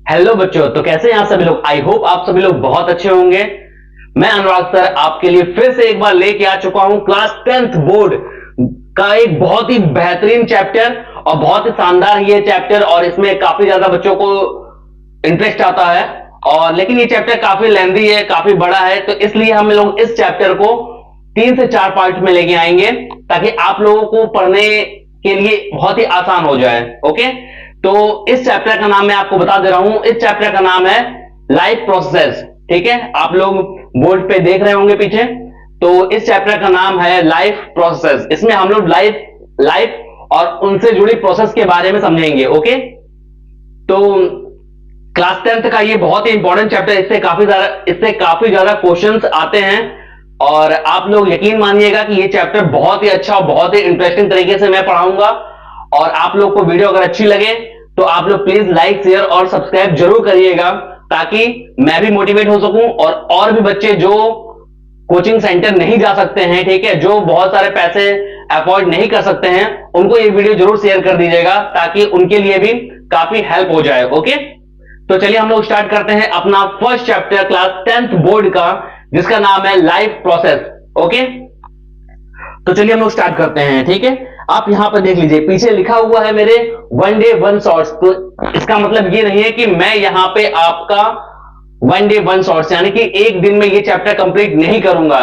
Hello बच्चों, तो कैसे हैं आप सभी लोग। आई होप आप सभी लोग बहुत अच्छे होंगे। मैं अनुराग सर आपके लिए फिर से एक बार लेके आ चुका हूं क्लास 10th बोर्ड का एक बहुत ही बेहतरीन चैप्टर और बहुत ही शानदार ये चैप्टर, और इसमें काफी ज्यादा बच्चों को इंटरेस्ट आता है। और लेकिन ये चैप्टर काफी लेंथी है, काफी बड़ा है, तो इसलिए हम लोग इस चैप्टर को 3 से 4 पार्ट में लेके आएंगे ताकि आप लोगों को पढ़ने के लिए बहुत ही आसान हो जाए। ओके, तो इस चैप्टर का नाम मैं आपको बता दे रहा हूं। इस चैप्टर का नाम है लाइफ प्रोसेस। ठीक है, आप लोग बोर्ड पे देख रहे होंगे पीछे, तो इस चैप्टर का नाम है लाइफ प्रोसेस। इसमें हम लोग लाइफ लाइफ और उनसे जुड़ी प्रोसेस के बारे में समझेंगे। ओके, तो क्लास 10th का ये बहुत ही इंपॉर्टेंट चैप्टर, इससे काफी ज्यादा क्वेश्चंस आते हैं। और आप लोग यकीन मानिएगा कि ये चैप्टर बहुत ही अच्छा और बहुत ही इंटरेस्टिंग तरीके से मैं पढ़ाऊंगा। और आप लोग को वीडियो अगर अच्छी लगे तो आप लोग प्लीज लाइक, शेयर और सब्सक्राइब जरूर करिएगा, ताकि मैं भी मोटिवेट हो सकूं और भी बच्चे जो कोचिंग सेंटर नहीं जा सकते हैं, ठीक है, जो बहुत सारे पैसे अफोर्ड नहीं कर सकते हैं, उनको ये वीडियो जरूर शेयर कर दीजिएगा ताकि उनके लिए भी काफी हेल्प हो जाए। ओके, तो चलिए हम लोग स्टार्ट करते हैं अपना first chapter class 10th board का, जिसका नाम है लाइफ प्रोसेस। ओके, तो चलिए हम लोग स्टार्ट करते हैं। ठीक है, आप यहां पर देख लीजिए, पीछे लिखा हुआ है मेरे 1 day 1 शॉर्ट्स। तो इसका मतलब ये नहीं है कि मैं यहां पे आपका 1 day 1 शॉर्ट्स यानी कि एक दिन में ये चैप्टर कंप्लीट नहीं करूंगा।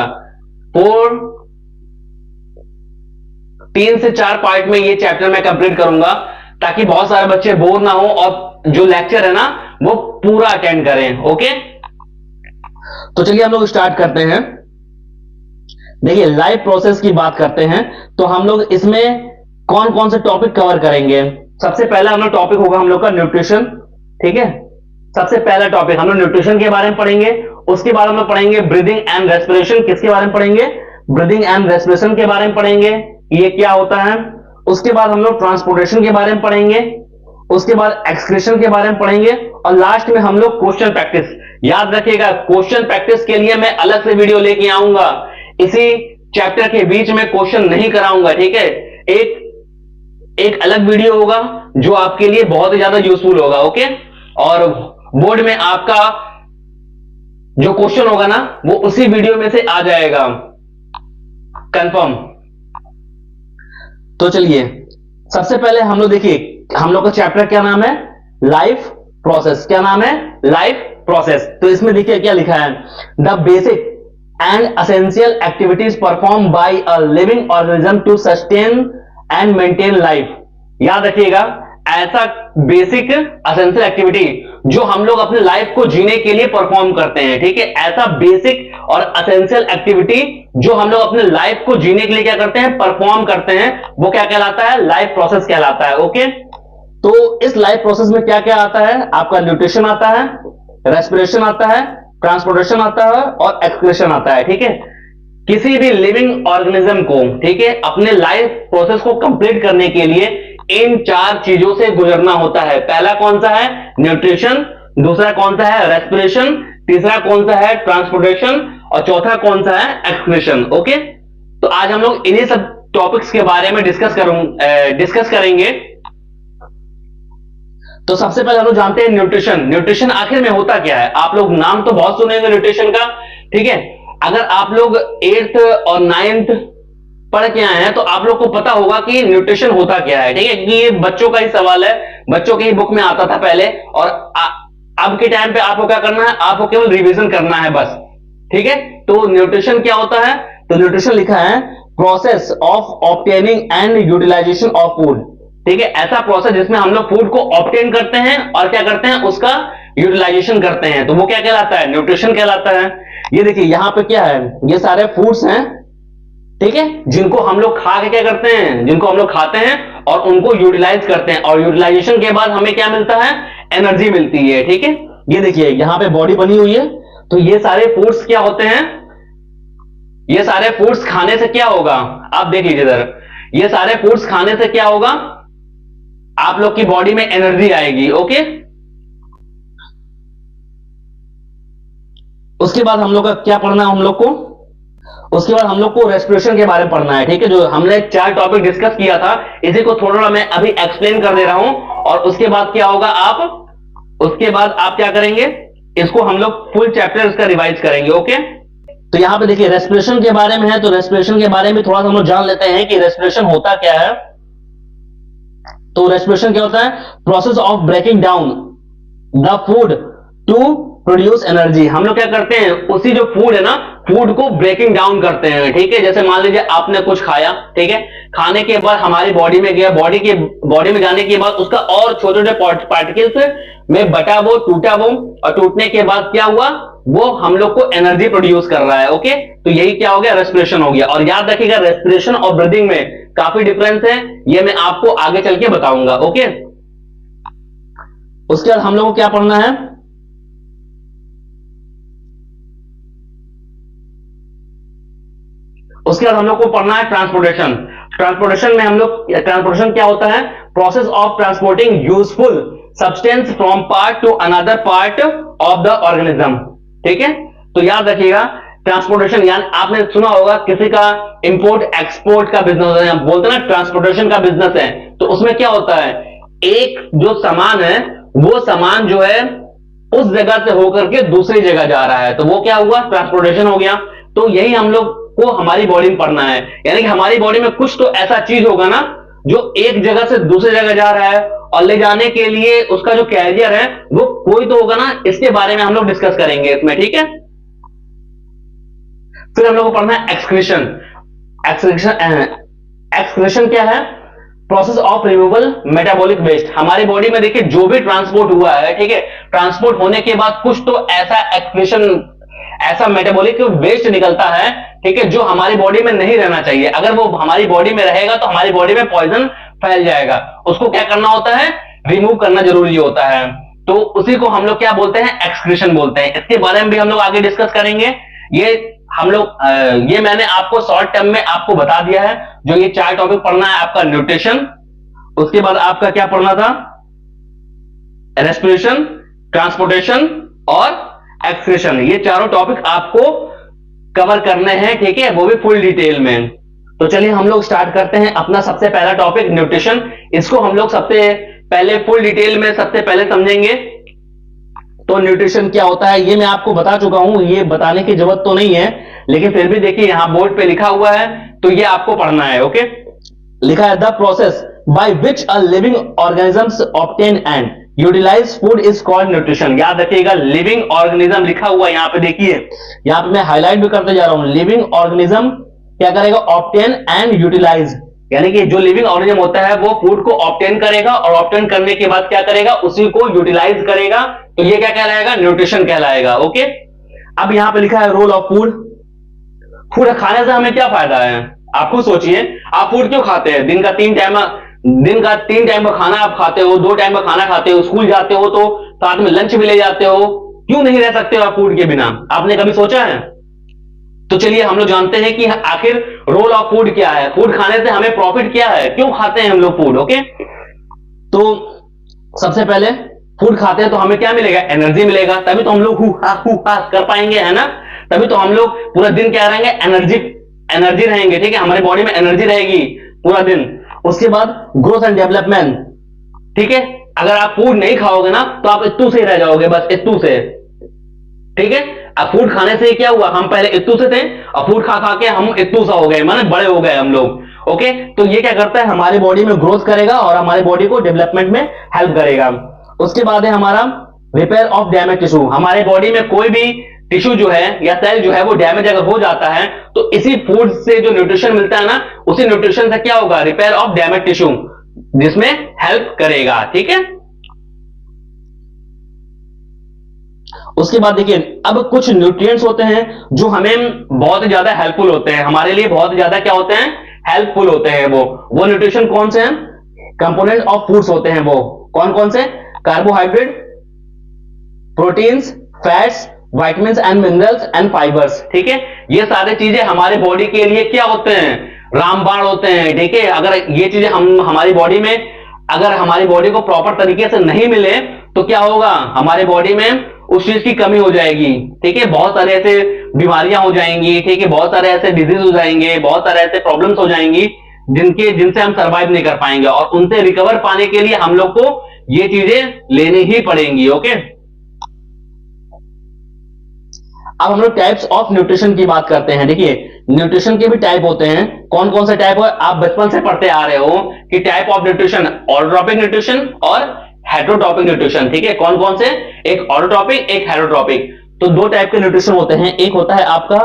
3 से 4 पार्ट में ये चैप्टर मैं कंप्लीट करूंगा, ताकि बहुत सारे बच्चे बोर ना हो और जो लेक्चर है ना वो पूरा अटेंड करें। ओके, तो चलिए हम लोग स्टार्ट करते हैं। देखिए, लाइफ प्रोसेस की बात करते हैं तो हम लोग इसमें कौन कौन से टॉपिक कवर करेंगे। सबसे पहला हम लोग टॉपिक होगा हम लोग का न्यूट्रिशन। ठीक है, सबसे पहला टॉपिक हम लोग न्यूट्रिशन के बारे में पढ़ेंगे। उसके बाद हम लोग पढ़ेंगे ब्रीदिंग एंड रेस्पिरेशन। किसके बारे में पढ़ेंगे? ब्रीदिंग एंड रेस्पिरेशन के बारे में पढ़ेंगे, ये क्या होता है। उसके बाद हम लोग ट्रांसपोर्टेशन के बारे में पढ़ेंगे। उसके बाद एक्सक्रीशन के बारे में पढ़ेंगे, और लास्ट में हम लोग क्वेश्चन प्रैक्टिस। याद रखिएगा, क्वेश्चन प्रैक्टिस के लिए मैं अलग से वीडियो लेके आऊंगा। इसी चैप्टर के बीच में क्वेश्चन नहीं कराऊंगा। ठीक है, एक अलग वीडियो होगा जो आपके लिए बहुत ही ज्यादा यूजफुल होगा। ओके, और बोर्ड में आपका जो क्वेश्चन होगा ना वो उसी वीडियो में से आ जाएगा कंफर्म। तो चलिए सबसे पहले हम लोग देखिए, हम लोग का चैप्टर क्या नाम है? Life process. क्या नाम है? Life process. तो इसमें देखिए क्या लिखा है, the basic and essential activities perform by a living organism to sustain and maintain life. याद रखिएगा, ऐसा बेसिक एसेंशियल एक्टिविटी जो हम लोग अपने लाइफ को जीने के लिए परफॉर्म करते हैं। ठीक है, ऐसा बेसिक और एसेंशियल एक्टिविटी जो हम लोग अपने लाइफ को जीने के लिए क्या करते हैं? परफॉर्म करते हैं, वो क्या कहलाता है? लाइफ प्रोसेस कहलाता है। ओके, तो इस लाइफ प्रोसेस में क्या क्या आता है? आपका न्यूट्रिशन आता है, रेस्पिरेशन आता है, ट्रांसपोर्टेशन आता है और एक्सक्रीशन आता है। ठीक है, किसी भी लिविंग ऑर्गेनिज्म को, ठीक है, अपने लाइफ प्रोसेस को कंप्लीट करने के लिए इन 4 चीजों से गुजरना होता है। पहला कौन सा है? न्यूट्रिशन। दूसरा कौन सा है? रेस्पिरेशन। तीसरा कौन सा है? ट्रांसपोर्टेशन। और चौथा कौन सा है? एक्सक्रीशन। ओके, तो आज हम लोग इन्हीं सब टॉपिक्स के बारे में डिस्कस करेंगे। तो सबसे पहले हम लोग जानते हैं न्यूट्रिशन। न्यूट्रिशन आखिर में होता क्या है? आप लोग नाम तो बहुत सुने होंगे न्यूट्रिशन का। ठीक है, अगर आप लोग 8th और 9th पढ़ के आए हैं तो आप लोग को पता होगा कि न्यूट्रिशन होता क्या है। ठीक है, कि ये बच्चों का ही सवाल है, बच्चों की बुक में आता था पहले, और अब के टाइम पे आपको क्या करना है? आपको केवल रिवीजन करना है बस। ठीक है, तो न्यूट्रिशन क्या होता है? तो न्यूट्रिशन लिखा है process of obtaining and utilization of food. ठीक है, ऐसा प्रोसेस जिसमें हम लोग फूड को ऑब्टेन करते हैं और क्या करते हैं? उसका यूटिलाइजेशन करते हैं, तो वो क्या कहलाता है? न्यूट्रिशन कहलाता है। ये देखिए यहां पे क्या है, ये सारे फूड्स हैं, ठीक है, जिनको हम लोग खा के क्या करते हैं? जिनको हम लोग खाते हैं और उनको यूटिलाइज करते हैं, और यूटिलाइजेशन के बाद हमें क्या मिलता है? एनर्जी मिलती है। ठीक है, ये देखिए यहां पे बॉडी बनी हुई है, तो ये सारे फूड्स क्या होते हैं? ये सारे फूड्स खाने से क्या होगा? आप देख लीजिए इधर, ये सारे फूड्स खाने से क्या होगा? आप लोग की बॉडी में एनर्जी आएगी। ओके, उसके बाद हम लोग का क्या पढ़ना है? हम लोग को उसके बाद हम लोग को रेस्पिरेशन के बारे में पढ़ना है। ठीक है, जो हमने 4 टॉपिक डिस्कस किया था, इसी को थोड़ा मैं अभी एक्सप्लेन कर दे रहा हूं, और उसके बाद क्या होगा? आप उसके बाद आप क्या करेंगे, इसको हम लोग फुल चैप्टर इसका रिवाइज करेंगे। ओके, तो यहां पे देखिए रेस्पिरेशन के बारे में है, तो रेस्पिरेशन के बारे में थोड़ा सा हम लोग जान लेते हैं कि रेस्पिरेशन होता क्या है। तो रेस्पिरेशन क्या होता है, process of breaking down the food to produce energy. हम लोग क्या करते हैं, उसी जो फूड है ना, फूड को ब्रेकिंग डाउन करते हैं। ठीक है, जैसे मान लीजिए आपने कुछ खाया, ठीक है, खाने के बाद हमारी बॉडी में गया, बॉडी में जाने के बाद उसका और छोटे छोटे पार्टिकल्स में बटा, वो टूटा, वो और टूटने के बाद क्या हुआ, वो हम लोग को एनर्जी प्रोड्यूस कर रहा है। ओके, तो यही क्या हो गया, रेस्पिरेशन हो गया। और याद रखिएगा रेस्पिरेशन और ब्रीदिंग में काफी डिफरेंस है, ये मैं आपको आगे चल के बताऊंगा। ओके, उसके बाद हम लोग को क्या पढ़ना है, उसके बाद हम लोग को पढ़ना है ट्रांसपोर्टेशन। ट्रांसपोर्टेशन में हम लोग, ट्रांसपोर्टेशन क्या होता है, process of transporting useful substance from part two another part of the organism. ठीक है, तो याद रखिएगा ट्रांसपोर्टेशन, यानी आपने सुना होगा किसी का इंपोर्ट एक्सपोर्ट का बिजनेस है, बोलते हैं ना ट्रांसपोर्टेशन का बिजनेस है, तो उसमें क्या होता है, एक जो सामान है वो सामान जो है उस जगह से होकर के दूसरी जगह जा रहा है, तो वो क्या हुआ, ट्रांसपोर्टेशन हो गया। तो यही हम लोग को हमारी बॉडी में पढ़ना है, यानी कि हमारी बॉडी में कुछ तो ऐसा चीज होगा ना जो एक जगह से दूसरी जगह जा रहा है, और ले जाने के लिए उसका जो कैरियर है वो कोई तो होगा ना, इसके बारे में हम लोग डिस्कस करेंगे इसमें। ठीक है, फिर हम लोग को पढ़ना है एक्सक्रीशन। एक्सक्रीशन क्या है, process of removal metabolic waste. हमारी बॉडी में देखिए जो भी ट्रांसपोर्ट हुआ है, ठीक है, ट्रांसपोर्ट होने के बाद कुछ तो ऐसा एक्सक्रीशन, ऐसा मेटाबॉलिक वेस्ट निकलता है, ठीक है, जो हमारी बॉडी में नहीं रहना चाहिए। अगर वो हमारी बॉडी में रहेगा तो हमारी बॉडी में पॉइजन फैल जाएगा, उसको क्या करना होता है, रिमूव करना जरूरी होता है। तो उसी को हम लोग क्या बोलते हैं, एक्सक्रीशन बोलते हैं। इसके बारे में भी हम लोग आगे डिस्कस करेंगे। ये हम लोग ये मैंने आपको शॉर्ट टर्म में आपको बता दिया है। जो ये 4 टॉपिक पढ़ना है आपका, न्यूट्रिशन, उसके बाद आपका क्या पढ़ना था, रेस्पिरेशन, ट्रांसपोर्टेशन और एक्सक्रीशन। ये चारों टॉपिक आपको कवर करने हैं, ठीक है, वो भी फुल डिटेल में। तो चलिए हम लोग स्टार्ट करते हैं अपना सबसे पहला टॉपिक न्यूट्रिशन। इसको हम लोग सबसे पहले फुल डिटेल में सबसे पहले समझेंगे। तो न्यूट्रिशन क्या होता है ये मैं आपको बता चुका हूं, ये बताने की जरूरत तो नहीं है, लेकिन फिर भी देखिए यहां बोर्ड पे लिखा हुआ है तो ये आपको पढ़ना है। ओके, लिखा है the process by which a living organisms obtain and utilize food is called nutrition. याद रखिएगा लिविंग ऑर्गेनिज्म लिखा हुआ है यहां पे, देखिए यहां पे मैं हाईलाइट भी करते जा रहा हूं। लिविंग ऑर्गेनिज्म क्या करेगा, ऑब्टेन एंड यूटिलाइज, यानी कि जो लिविंग ऑर्गेनिज्म होता है वो फूड को ऑब्टेन करेगा और ऑब्टेन करने के बाद क्या करेगा, उसी को यूटिलाइज करेगा, तो ये क्या कहलाएगा, न्यूट्रिशन कहलाएगा। ओके, अब यहां पे लिखा है रोल ऑफ फूड। फूड खाने से हमें क्या फायदा है, आप खुद सोचिए, आप फूड क्यों खाते हैं, दिन का 3 टाइम का खाना आप खाते हो, 2 टाइम का खाना खाते हो, स्कूल जाते हो तो साथ में लंच भी ले जाते हो, क्यों नहीं रह सकते हो आप फूड के बिना, आपने कभी सोचा है? तो चलिए हम लोग जानते हैं कि आखिर रोल ऑफ फूड क्या है, फूड खाने से हमें प्रॉफिट क्या है, क्यों खाते हैं हम लोग फूड। ओके, तो सबसे पहले फूड खाते हैं तो हमें क्या मिलेगा, एनर्जी मिलेगा, तभी तो हम लोग हु हा कर पाएंगे, है ना, तभी तो हम लोग पूरा दिन क्या रहेंगे, एनर्जी रहेंगे, ठीक है, हमारी बॉडी में एनर्जी रहेगी पूरा दिन। उसके बाद ग्रोथ एंड डेवलपमेंट, ठीक है, अगर आप फूड नहीं खाओगे ना तो आप इत्तू से ही रह जाओगे, बस इत्तू से, ठीक है। अब फूड खाने से क्या हुआ, हम पहले इत्तू से थे और फूड खा खा के हम इत्तू सा हो गए, माने बड़े हो गए हम लोग। ओके, तो ये क्या करता है, हमारी बॉडी में ग्रोथ करेगा और हमारी बॉडी को डेवलपमेंट में हेल्प करेगा। उसके बाद है हमारा रिपेयर ऑफ डैमेज टिश्यू। हमारे बॉडी में कोई भी टिश्यू जो है या सेल जो है वो डैमेज अगर हो जाता है तो इसी फूड से जो न्यूट्रिशन मिलता है ना, उसी न्यूट्रिशन से क्या होगा, रिपेयर ऑफ डैमेज टिश्यू, जिसमें हेल्प करेगा, ठीक है। उसके बाद देखिए अब कुछ न्यूट्रिएंट्स होते हैं जो हमें बहुत ज्यादा हेल्पफुल होते हैं, हमारे लिए बहुत ज्यादा क्या होते हैं, हेल्पफुल होते हैं। वो न्यूट्रिशन कौन से हैं, कंपोनेंट ऑफ फूड्स होते हैं। वो कौन कौन से, carbohydrate, proteins, fats, vitamins and minerals and fibres, ठीक है। ये सारी चीजें हमारे बॉडी के लिए क्या होते हैं, रामबाण होते हैं, ठीक है। अगर ये चीजें हमारी बॉडी में, अगर हमारी बॉडी को प्रॉपर तरीके से नहीं मिले तो क्या होगा, हमारे बॉडी में उस चीज की कमी हो जाएगी, ठीक है। बहुत सारे ऐसे बीमारियां हो जाएंगी, ठीक है, बहुत सारे ऐसे डिजीज हो जाएंगे, बहुत सारे ऐसे प्रॉब्लम्स हो जाएंगी जिनसे हम सर्वाइव नहीं कर पाएंगे, और उनसे रिकवर पाने के लिए हम लोग को ये चीजें लेनी ही पड़ेंगी। ओके, अब हम लोग टाइप्स ऑफ न्यूट्रिशन की बात करते हैं। देखिए, न्यूट्रिशन के भी टाइप होते हैं। कौन कौन से टाइप है? आप बचपन से पढ़ते आ रहे हो कि type of nutrition, autotrophic nutrition और हेटरोट्रॉपिक न्यूट्रिशन। ठीक है, कौन कौन से? एक ऑटोट्रॉपिक, एक हेटरोट्रॉपिक। तो दो टाइप के न्यूट्रिशन होते हैं, एक होता है आपका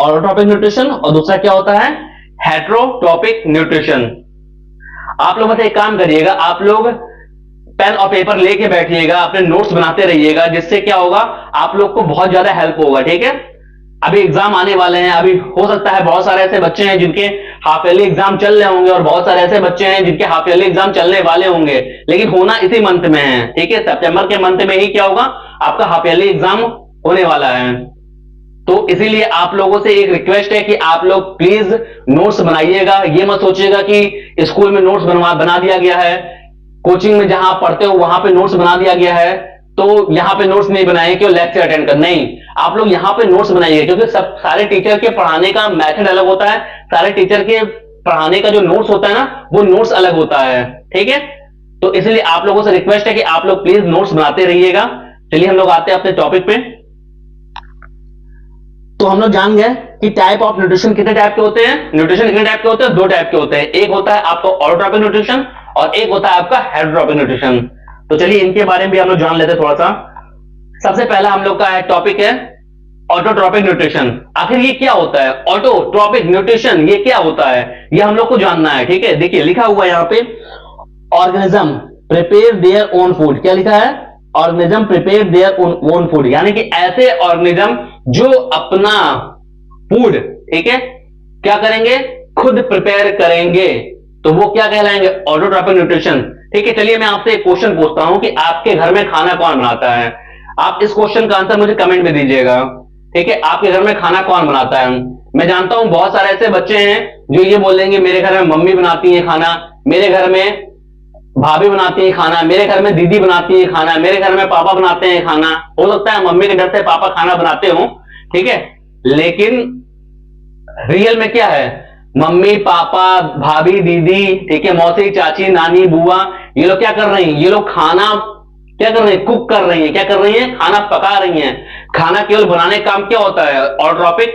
ऑटोट्रॉपिक न्यूट्रिशन और दूसरा क्या होता है? Heterotrophic nutrition. आप लोग एक काम करिएगा, आप लोग पेन और पेपर लेके बैठिएगा, अपने नोट्स बनाते रहिएगा, जिससे क्या होगा, आप लोग को बहुत ज्यादा हेल्प होगा। ठीक है, अभी एग्जाम आने वाले हैं। अभी हो सकता है बहुत सारे ऐसे बच्चे हैं जिनके हाफ ईयरली एग्जाम चल रहे होंगे और बहुत सारे ऐसे बच्चे हैं जिनके हाफ ईयरली एग्जाम चलने वाले होंगे, लेकिन होना इसी मंथ में है। ठीक है, सितंबर के मंथ में ही क्या होगा, आपका हाफ ईयरली एग्जाम होने वाला है। तो इसीलिए आप लोगों से एक रिक्वेस्ट है कि आप लोग प्लीज नोट्स बनाइएगा। ये मत सोचिएगा कि स्कूल में नोट्स बना दिया गया है, कोचिंग में जहां पढ़ते हो वहां पे नोट्स बना दिया गया है, तो यहां पे नोट्स नहीं बनाए क्यों, लेक्चर अटेंड कर। नहीं, आप लोग यहां पे नोट्स बनाइए, क्योंकि सब सारे टीचर के पढ़ाने का मेथड अलग होता है। सारे टीचर के पढ़ाने का जो नोट्स होता है ना, वो नोट्स अलग होता है। ठीक है, तो इसलिए आप लोगों से रिक्वेस्ट है कि आप लोग प्लीज नोट्स बनाते रहिएगा। चलिए हम लोग आते हैं अपने टॉपिक पे। तो हम लोग जान गए कि टाइप ऑफ न्यूट्रिशन कितने टाइप के होते हैं। न्यूट्रिशन कितने टाइप के होते हैं? दो टाइप के होते हैं। एक होता है आपका ऑटोट्रॉपिक न्यूट्रिशन और एक होता है आपका हेटरोट्रॉपिक न्यूट्रिशन। तो चलिए इनके बारे में भी हम लोग जान लेते हैं थोड़ा सा। सबसे पहला हम लोग का टॉपिक है ऑटोट्रॉपिक न्यूट्रिशन। आखिर ये क्या होता है? ऑटोट्रॉपिक न्यूट्रिशन ये क्या होता है, ये हम लोग को जानना है। ठीक है, देखिए लिखा हुआ है यहाँ पे, organism prepare their own food. क्या लिखा है? Organism prepare their own food, यानी कि ऐसे ऑर्गेनिज्म जो अपना फूड, ठीक है, क्या करेंगे, खुद प्रिपेयर करेंगे, तो वो क्या कहलाएंगे? Autotrophic nutrition. ठीक है, चलिए मैं आपसे एक क्वेश्चन पूछता हूं कि आपके घर में खाना कौन बनाता है? आप इस क्वेश्चन का आंसर मुझे कमेंट में दीजिएगा। ठीक है, आपके घर में खाना कौन बनाता है? मैं जानता हूं बहुत सारे ऐसे बच्चे हैं जो ये बोलेंगे मेरे घर में मम्मी बनाती है खाना, मेरे घर में भाभी बनाती है खाना, मेरे घर में दीदी बनाती है खाना, मेरे घर में पापा बनाते हैं खाना। हो सकता है मम्मी के डर से पापा खाना बनाते हो, ठीक है, लेकिन रियल में क्या है, मम्मी पापा भाभी दीदी, ठीक है, मौसी चाची नानी बुआ, ये लोग क्या कर रही हैं? ये लोग खाना क्या कर रही हैं? कुक कर रही हैं। क्या कर रही हैं? खाना पका रही हैं। खाना केवल बनाने का काम क्या होता है? ऑटोट्रॉपिक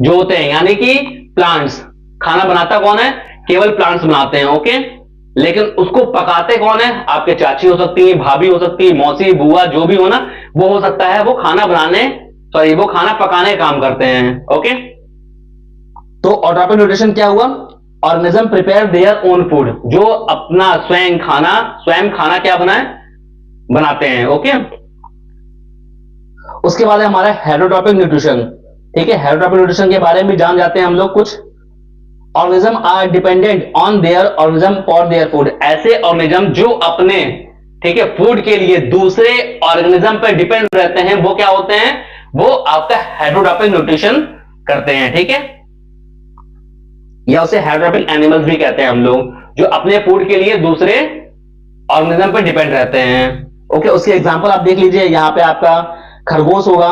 जो होते हैं, यानी कि प्लांट्स। खाना बनाता कौन है? केवल प्लांट्स बनाते हैं। ओके, लेकिन उसको पकाते कौन है? आपके चाची हो सकती है, भाभी हो सकती है, मौसी बुआ, जो भी हो ना, वो हो सकता है वो खाना बनाने, सॉरी, वो खाना पकाने का काम करते हैं। ओके, तो ऑटोट्रॉपिक न्यूट्रिशन क्या हुआ? Organism prepare their own food, जो अपना स्वयं खाना क्या बनाते हैं। ओके, उसके बाद है हमारा हेटरोट्रॉपिक न्यूट्रिशन। ठीक है, हेटरोट्रॉपिक न्यूट्रिशन के बारे में जान जाते हैं हम लोग कुछ। Organism are dependent on their organism for their food, ऐसे ऑर्गेनिज्म जो अपने, ठीक है, फूड के लिए दूसरे ऑर्गेनिज्म पर डिपेंड रहते हैं, वो क्या होते हैं? वो आपका हेटरोट्रॉपिक न्यूट्रिशन करते हैं। ठीक है, या उसे हेटरोट्रॉपिक एनिमल्स भी कहते हैं हम लोग, जो अपने फूड के लिए दूसरे ऑर्गेनिज्म पर डिपेंड रहते हैं। ओके, उसके एग्जांपल आप देख लीजिए, यहां पे आपका खरगोश होगा,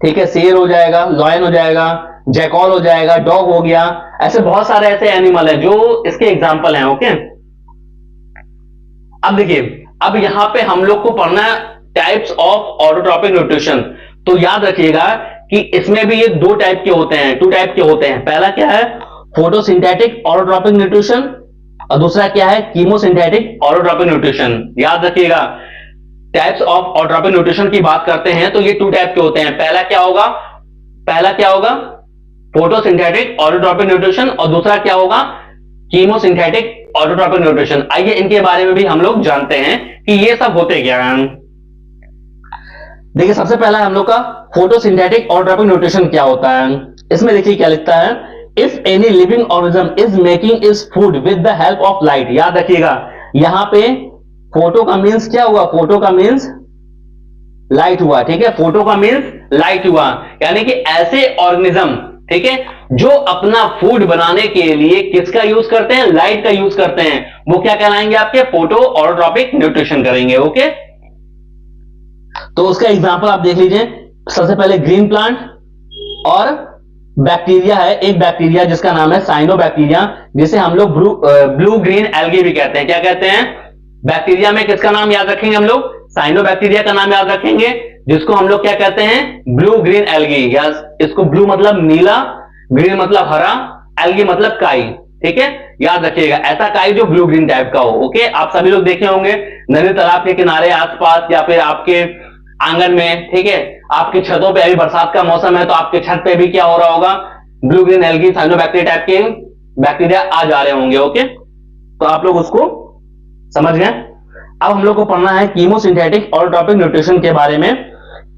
ठीक है, शेर हो जाएगा, लॉयन हो जाएगा, जैकॉल हो जाएगा, डॉग हो गया, ऐसे बहुत सारे ऐसे एनिमल है जो इसके एग्जांपल हैं। ओके, अब देखिए, अब यहां पे हम लोग को पढ़ना है टाइप्स ऑफ ऑटोट्रॉपिक न्यूट्रिशन। तो याद रखिएगा कि इसमें भी ये दो टाइप के होते हैं, टू टाइप के होते हैं। पहला क्या है? फोटोसिंथेटिक ऑटोट्रॉपिक न्यूट्रिशन, और दूसरा क्या है? Chemosynthetic autotrophic nutrition. याद रखिएगा, टाइप्स ऑफ ऑटोट्रॉपिक न्यूट्रिशन की बात करते हैं तो ये टू टाइप के होते हैं। पहला क्या होगा? फोटोसिंथेटिक ऑटोट्रॉपिक न्यूट्रिशन, और दूसरा क्या होगा? Chemosynthetic autotrophic nutrition. आइए इनके बारे में भी हम लोग जानते हैं कि ये सब होते क्या हैं। देखिए, सबसे पहला हम लोग का फोटोसिंथेटिक ऑटोट्रॉपिक न्यूट्रिशन क्या होता है। इसमें देखिए क्या लिखता है, if any living organism is making its food with the help of light. याद रखिएगा, यहां पे फोटो का मीन्स क्या हुआ? फोटो का मीन्स लाइट हुआ। ठीक है, फोटो का मीन्स लाइट हुआ, यानी कि ऐसे ऑर्गेनिज्म, ठीक है, जो अपना फूड बनाने के लिए किसका यूज करते हैं? लाइट का यूज करते हैं, वो क्या कहलाएंगे? आपके फोटो ऑटोट्रॉपिक न्यूट्रिशन करेंगे। ओके, तो उसका एग्जांपल आप देख लीजिए। सबसे पहले ग्रीन प्लांट और बैक्टीरिया है, एक बैक्टीरिया जिसका नाम है साइनोबैक्टीरिया, जिसे हम लोग ब्लू ग्रीन एल्गी भी कहते हैं। क्या कहते हैं? बैक्टीरिया में किसका नाम याद रखेंगे हम लोग? साइनोबैक्टीरिया का नाम याद रखेंगे, जिसको हम लोग क्या कहते हैं? ब्लू ग्रीन एल्गी, या इसको ब्लू मतलब नीला, ग्रीन मतलब हरा, एल्गी मतलब काई। ठीक है, याद रखिएगा, ऐसा काई जो ब्लू ग्रीन टाइप का हो। ओके, आप सभी लोग देखे होंगे नदी तालाब के किनारे आसपास, या फिर आपके आंगन में। ठीक है, आपकी छतों पे, अभी बरसात का मौसम है तो आपके छत पे भी क्या हो रहा होगा? Blue green algae, cyanobacteria type के बैक्टीरिया आ जा रहे होंगे। ओके, तो आप लोग उसको समझ गए। अब हम लोग को पढ़ना है कीमोसिंथेटिक ऑलोट्रॉपिक न्यूट्रिशन के बारे में।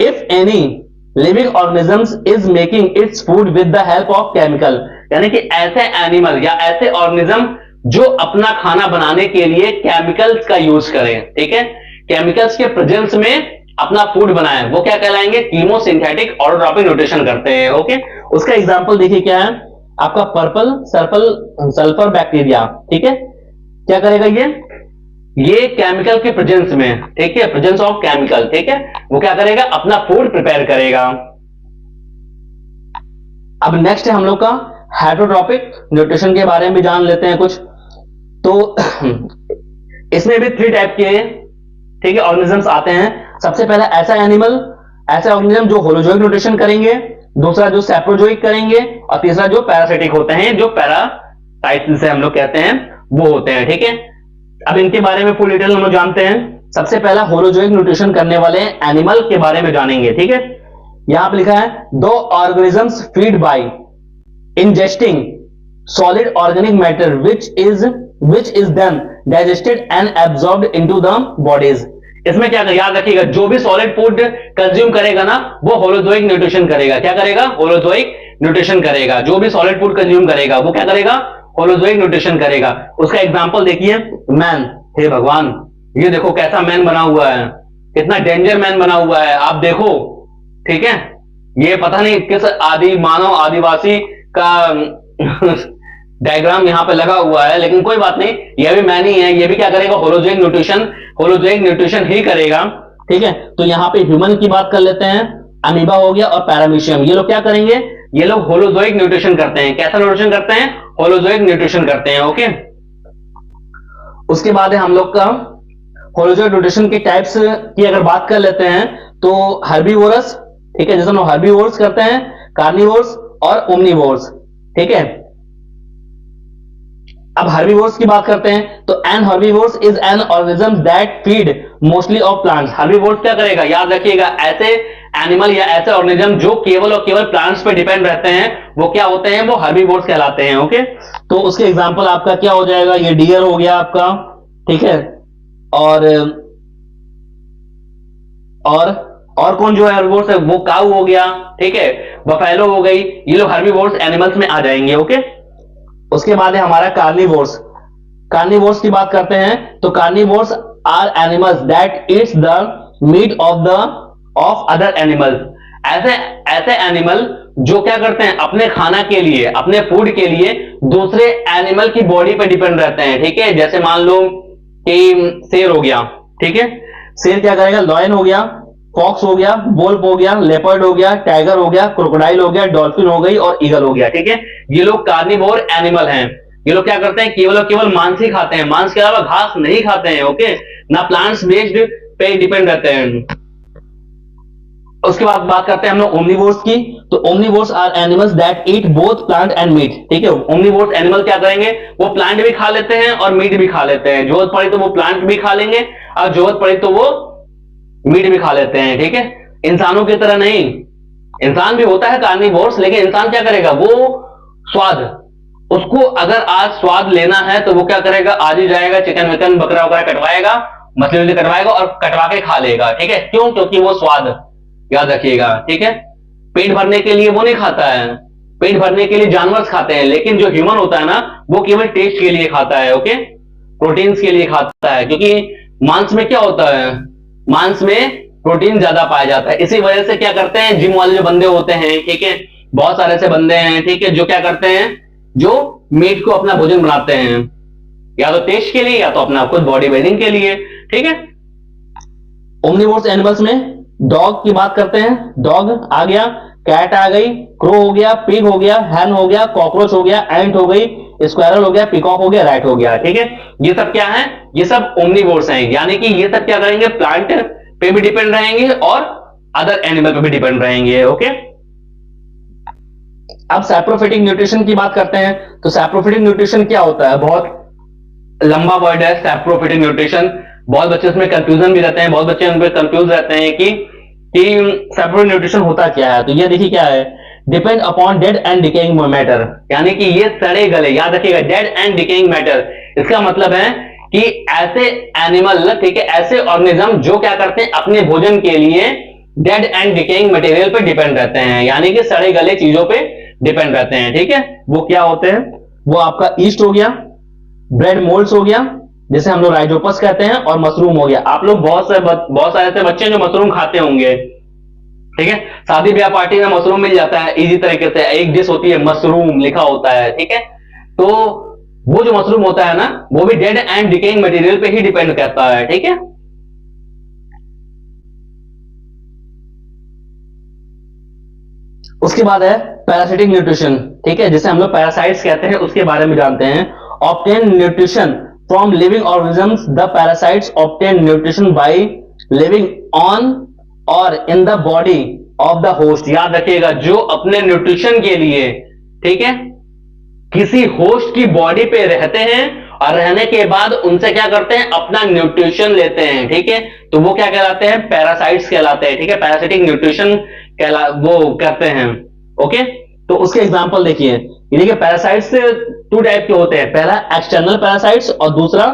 If any living organisms is making its food with the help of chemical, यानी कि ऐसे एनिमल या ऐसे ऑर्गेनिज्म जो अपना खाना बनाने के लिए केमिकल्स का यूज करें। ठीक है, केमिकल्स के प्रेजेंस में अपना फूड बनाएं, वो क्या कहलाएंगे? कीमोसिंथेटिक ऑलोट्रॉपिक न्यूट्रिशन करते हैं। ओके, उसका एग्जांपल देखिए क्या है आपका, पर्पल सल्फर बैक्टीरिया। ठीक है, क्या करेगा ये केमिकल के प्रेजेंस में, ठीक है, प्रेजेंस ऑफ केमिकल, ठीक है, वो क्या करेगा? अपना फूड प्रिपेयर करेगा। अब नेक्स्ट है हम लोग का हेटरोट्रॉपिक न्यूट्रिशन के बारे में भी जान लेते हैं कुछ। तो इसमें भी 3 टाइप के, ठीक है, ऑर्गेनिजम्स आते हैं। सबसे पहला ऐसा ऑर्गेनिज्म जो होलोजोइक न्यूट्रिशन करेंगे, दूसरा जो सैप्रोजोइक करेंगे, और तीसरा जो पैरासिटिक होते हैं, जो पैरासाइट से हम लोग कहते हैं वो होते हैं। ठीक है, अब इनके बारे में फुल डिटेल हम लोग जानते हैं। सबसे पहला होलोजोइक न्यूट्रिशन करने वाले एनिमल के बारे में जानेंगे। ठीक है, यहां पर लिखा है दो organisms feed by ingesting solid organic matter which is then digested and absorbed into the bodies। इसमें क्या याद रखिएगा, जो भी सॉलिड फूड कंज्यूम करेगा ना, वो होलोजोइक न्यूट्रिशन करेगा। क्या करेगा? होलोजोइक न्यूट्रिशन करेगा। जो भी सॉलिड फूड कंज्यूम करेगा वो क्या करेगा? होलोजोइक न्यूट्रिशन करेगा। उसका एग्जांपल देखिए, मैन, हे भगवान, ये देखो कैसा मैन बना हुआ है, कितना डेंजर मैन बना हुआ है, आप देखो। ठीक है, ये पता नहीं किस आदि मानव आदिवासी का डायग्राम यहां पे लगा हुआ है, लेकिन कोई बात नहीं, ये भी मैन ही है, ये भी क्या करेगा? होलोजोइक न्यूट्रिशन ही करेगा। ठीक है, तो यहां पे ह्यूमन की बात कर लेते हैं, अमीबा हो गया और पैरामीशियम, ये लोग क्या करेंगे? ये लोग होलोजोइक न्यूट्रिशन करते हैं। कैसा न्यूट्रिशन करते हैं? होलोजोइक न्यूट्रिशन करते हैं। ओके, उसके बाद है हम लोग का होलोजोइक न्यूट्रिशन की टाइप्स की अगर बात कर लेते हैं तो हर्बीवोरस, ठीक है, जैसे हम हर्बीवोर्स करते हैं, कार्निवोर्स और ओमनिवोर्स। ठीक है, अब हर्बीवोर्स की बात करते हैं तो an herbivores is an organism that feed mostly of plants. Herbivores क्या करेगा? याद रखिएगा, ऐसे एनिमल या ऐसे ऑर्गेनिज्म जो केवल और केवल प्लांट्स पे डिपेंड रहते हैं, वो क्या होते हैं? वो हर्बीवोर्स कहलाते हैं। ओके, तो उसके एग्जांपल आपका क्या हो जाएगा? ये डियर हो गया आपका, ठीक है, और कौन जो है हर्बीवोर्स है? वो काऊ हो गया, ठीक है, बफेलो हो गई, ये लोग हर्बीवोर्स एनिमल्स में आ जाएंगे। ओके, उसके बाद है हमारा कार्निवोर्स। कार्निवोर्स की बात करते हैं तो carnivores are animals that eats the meat of other animals. ऐसे एनिमल जो क्या करते हैं? अपने खाना के लिए, अपने फूड के लिए दूसरे एनिमल की बॉडी पे डिपेंड रहते हैं। ठीक है, जैसे मान लो कि शेर हो गया, ठीक है, शेर क्या करेगा? लॉयन हो गया, फॉक्स हो गया, वोल्फ हो गया, लेपर्ड हो गया, टाइगर हो गया, क्रोकोडाइल हो गया, डॉल्फिन हो गई और ईगल हो गया। ठीक है, ये लोग कार्निवोर एनिमल हैं। ये लोग क्या करते हैं? केवल और केवल मांस ही खाते हैं, मांस के अलावा घास नहीं खाते हैं। ओके, ना प्लांट्स बेस्ड पे डिपेंड रहते हैं। उसके बाद बात करते हैं हम लोग ओमनिवोर्स की। तो omnivores are animals that eat both plant and meat. ठीक है, ओमनिवोर्स एनिमल क्या करेंगे? वो प्लांट भी खा लेते हैं और मीट भी खा लेते हैं। जरूरत पड़ी तो वो प्लांट भी खा लेंगे और जरूरत पड़ी तो वो मीट भी खा लेते हैं। ठीक है, इंसानों की तरह नहीं, इंसान भी होता है कार्निवोर्स, लेकिन इंसान क्या करेगा? वो स्वाद, उसको अगर आज स्वाद लेना है तो वो क्या करेगा? आज ही जाएगा, चिकन विकन बकरा वगैरह कटवाएगा, मछली कटवाएगा और कटवा के खा लेगा। ठीक है, क्यों? क्योंकि वो स्वाद, याद रखिएगा। ठीक है, पेट भरने के लिए वो नहीं खाता है, पेट भरने के लिए जानवर खाते हैं, लेकिन जो ह्यूमन होता है ना, वो केवल टेस्ट के लिए खाता है। ओके, प्रोटीन्स के लिए खाता है, क्योंकि मांस में क्या होता है? मांस में प्रोटीन ज्यादा पाया जाता है। इसी वजह से क्या करते हैं? जिम वाले जो बंदे होते हैं, ठीक है, बहुत सारे ऐसे बंदे हैं, ठीक है, जो क्या करते हैं? जो मीट को अपना भोजन बनाते हैं, या तो टेस्ट के लिए या तो अपना खुद बॉडी बिल्डिंग के लिए। ठीक है, ओमनिवोर्स एनिमल्स में डॉग की बात करते हैं। डॉग आ गया, कैट आ गई, क्रो हो गया, पिग हो गया, हैन हो गया, कॉकरोच हो गया, एंट हो गई, स्क्वायरल हो गया, पिकॉक हो गया, रैट हो गया, ठीक है। ये सब क्या है, ये सब ओमनीवोर्स हैं, यानी कि ये सब क्या करेंगे, प्लांट पे भी डिपेंड रहेंगे और अदर एनिमल पे भी डिपेंड रहेंगे, ओके। अब सैप्रोफिटिक न्यूट्रिशन की बात करते हैं। तो सैप्रोफिटिक न्यूट्रिशन क्या होता है, बहुत लंबा वर्ड है सैप्रोफिटिक न्यूट्रिशन। बहुत बच्चे इसमें कंफ्यूजन भी रहते हैं, बहुत बच्चे उनपे कंफ्यूज रहते हैं कि सैप्रोफिटिक न्यूट्रिशन होता क्या है। तो ये देखिए क्या है, depend upon dead and decaying matter, यानी कि ये सड़े गले, याद रखिएगा, डेड एंड डिकेइंग मैटर, इसका मतलब है कि ऐसे एनिमल, ठीक है, ऐसे ऑर्गेनिज्म जो क्या करते हैं, अपने भोजन के लिए डेड एंड डिकेइंग मटेरियल पे डिपेंड रहते हैं, यानी कि सड़े गले चीजों पे डिपेंड रहते हैं, ठीक है। वो क्या होते हैं, वो आपका ईस्ट हो गया, ब्रेड मोल्ड्स हो गया, जिसे हम लोग राइजोपस कहते हैं, और मशरूम हो गया। आप लोग बहुत सारे ऐसे बच्चे जो मशरूम खाते होंगे, ठीक है, शादी ब्याह पार्टी में मशरूम मिल जाता है इजी तरीके से, एक डिश होती है मशरूम लिखा होता है, ठीक है। तो वो जो मशरूम होता है ना, वो भी डेड एंड डिकेइंग मटेरियल पे ही डिपेंड करता है, ठीक है। उसके बाद है पैरासिटिक न्यूट्रिशन, ठीक है, जिसे हम लोग पैरासाइट्स कहते हैं, उसके बारे में जानते हैं। Obtain nutrition from living organisms, the parasites obtain nutrition by living on और in the body of the host. याद रखिएगा, जो अपने न्यूट्रिशन के लिए, ठीक है, किसी होस्ट की बॉडी पे रहते हैं और रहने के बाद उनसे क्या करते हैं, अपना न्यूट्रिशन लेते हैं, ठीक है, तो वो क्या कहलाते हैं, पैरासाइट्स कहलाते हैं, ठीक है, पैरासिटिक न्यूट्रिशन वो करते हैं, ओके। तो उसके एग्जांपल देखिए, देखिए पैरासाइट्स टू टाइप के होते हैं, पहला एक्सटर्नल पैरासाइट्स और दूसरा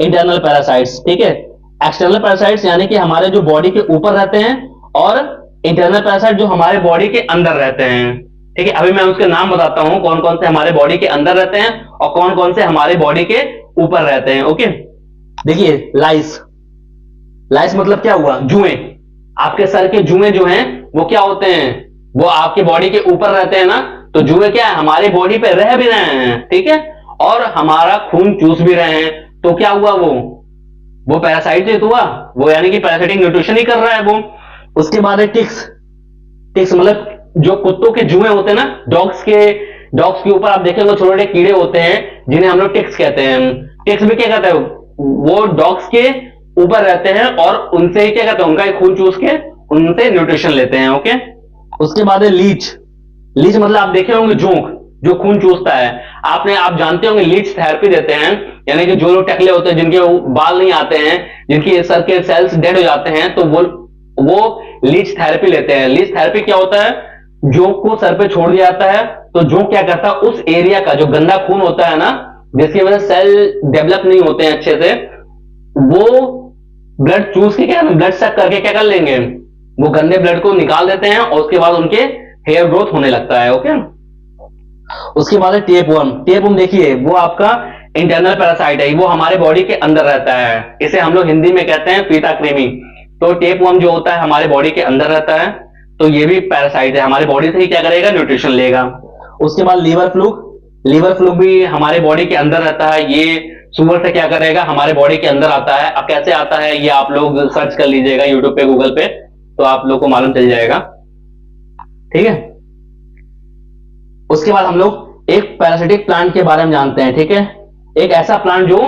इंटरनल पैरासाइट्स, ठीक है। एक्सटर्नल पैरासाइट्स यानी कि हमारे जो बॉडी के ऊपर रहते हैं, और इंटरनल पैरासाइट जो हमारे बॉडी के अंदर रहते हैं, ठीक है। अभी मैं उसके नाम बताता हूं, कौन कौन से हमारे बॉडी के अंदर रहते हैं और कौन कौन से हमारे बॉडी के ऊपर रहते हैं, ओके। देखिए लाइस, लाइस मतलब क्या हुआ, जुएं। आपके सर के जुएं जो हैं वो क्या होते हैं, वो आपके बॉडी के ऊपर रहते हैं ना, तो जुएं क्या है, हमारी बॉडी पे रह भी रहे हैं, ठीक है, और हमारा खून चूस भी रहे हैं, तो क्या हुआ, वो पैरासाइट हुआ, वो यानी कि पैरासाइटिक न्यूट्रिशन ही कर रहा है वो। उसके बाद है टिक्स, टिक्स मतलब जो कुत्तों के जुएं होते हैं ना, डॉग्स के ऊपर आप देखेंगे छोटे छोटे कीड़े होते हैं जिन्हें हम लोग टिक्स कहते हैं। टिक्स भी क्या कहते हैं, वो डॉग्स के ऊपर रहते हैं और उनसे ही क्या कहते हैं, उनका खून चूस के उनसे न्यूट्रिशन लेते हैं, ओके। उसके बाद है लीच, लीच मतलब आप देखे होंगे जोंक, जो खून चूसता है। आप जानते होंगे लीच थेरेपी देते हैं, यानी कि जो लोग टकले होते हैं, जिनके बाल नहीं आते हैं, जिनकी सर के सेल्स डेड हो जाते हैं, तो वो लीच थेरेपी लेते हैं। लीच थेरेपी क्या होता है, जोंक को सर पे छोड़ दिया जाता है, तो जोंक क्या करता है, उस एरिया का जो गंदा खून होता है ना, जिसकी वजह से सेल डेवलप नहीं होते हैं अच्छे से, वो ब्लड चूस के क्या, ब्लड सक करके क्या कर लेंगे, वो गंदे ब्लड को निकाल देते हैं और उसके बाद उनके हेयर ग्रोथ होने लगता है, ओके। उसके बाद है टेपवर्म। टेपवर्म देखिए, वो आपका इंटरनल पैरासाइट है, वो हमारे बॉडी के अंदर रहता है, इसे हम लोग हिंदी में कहते हैं फीता कृमि। तो टेपवर्म जो होता है हमारे बॉडी के अंदर रहता है, तो ये भी पैरासाइट है, हमारे बॉडी से ही क्या करेगा, न्यूट्रिशन लेगा। उसके बाद लीवर फ्लूक, लीवर फ्लूक भी हमारे बॉडी के अंदर रहता है, ये सुअर से क्या करेगा, हमारे बॉडी के अंदर आता है। अब कैसे आता है ये आप लोग सर्च कर लीजिएगा यूट्यूब पे, गूगल पे, तो आप लोग को मालूम चल जाएगा, ठीक है। उसके बाद हम लोग एक पैरासिटिक प्लांट के बारे में जानते हैं, ठीक है, एक ऐसा प्लांट जो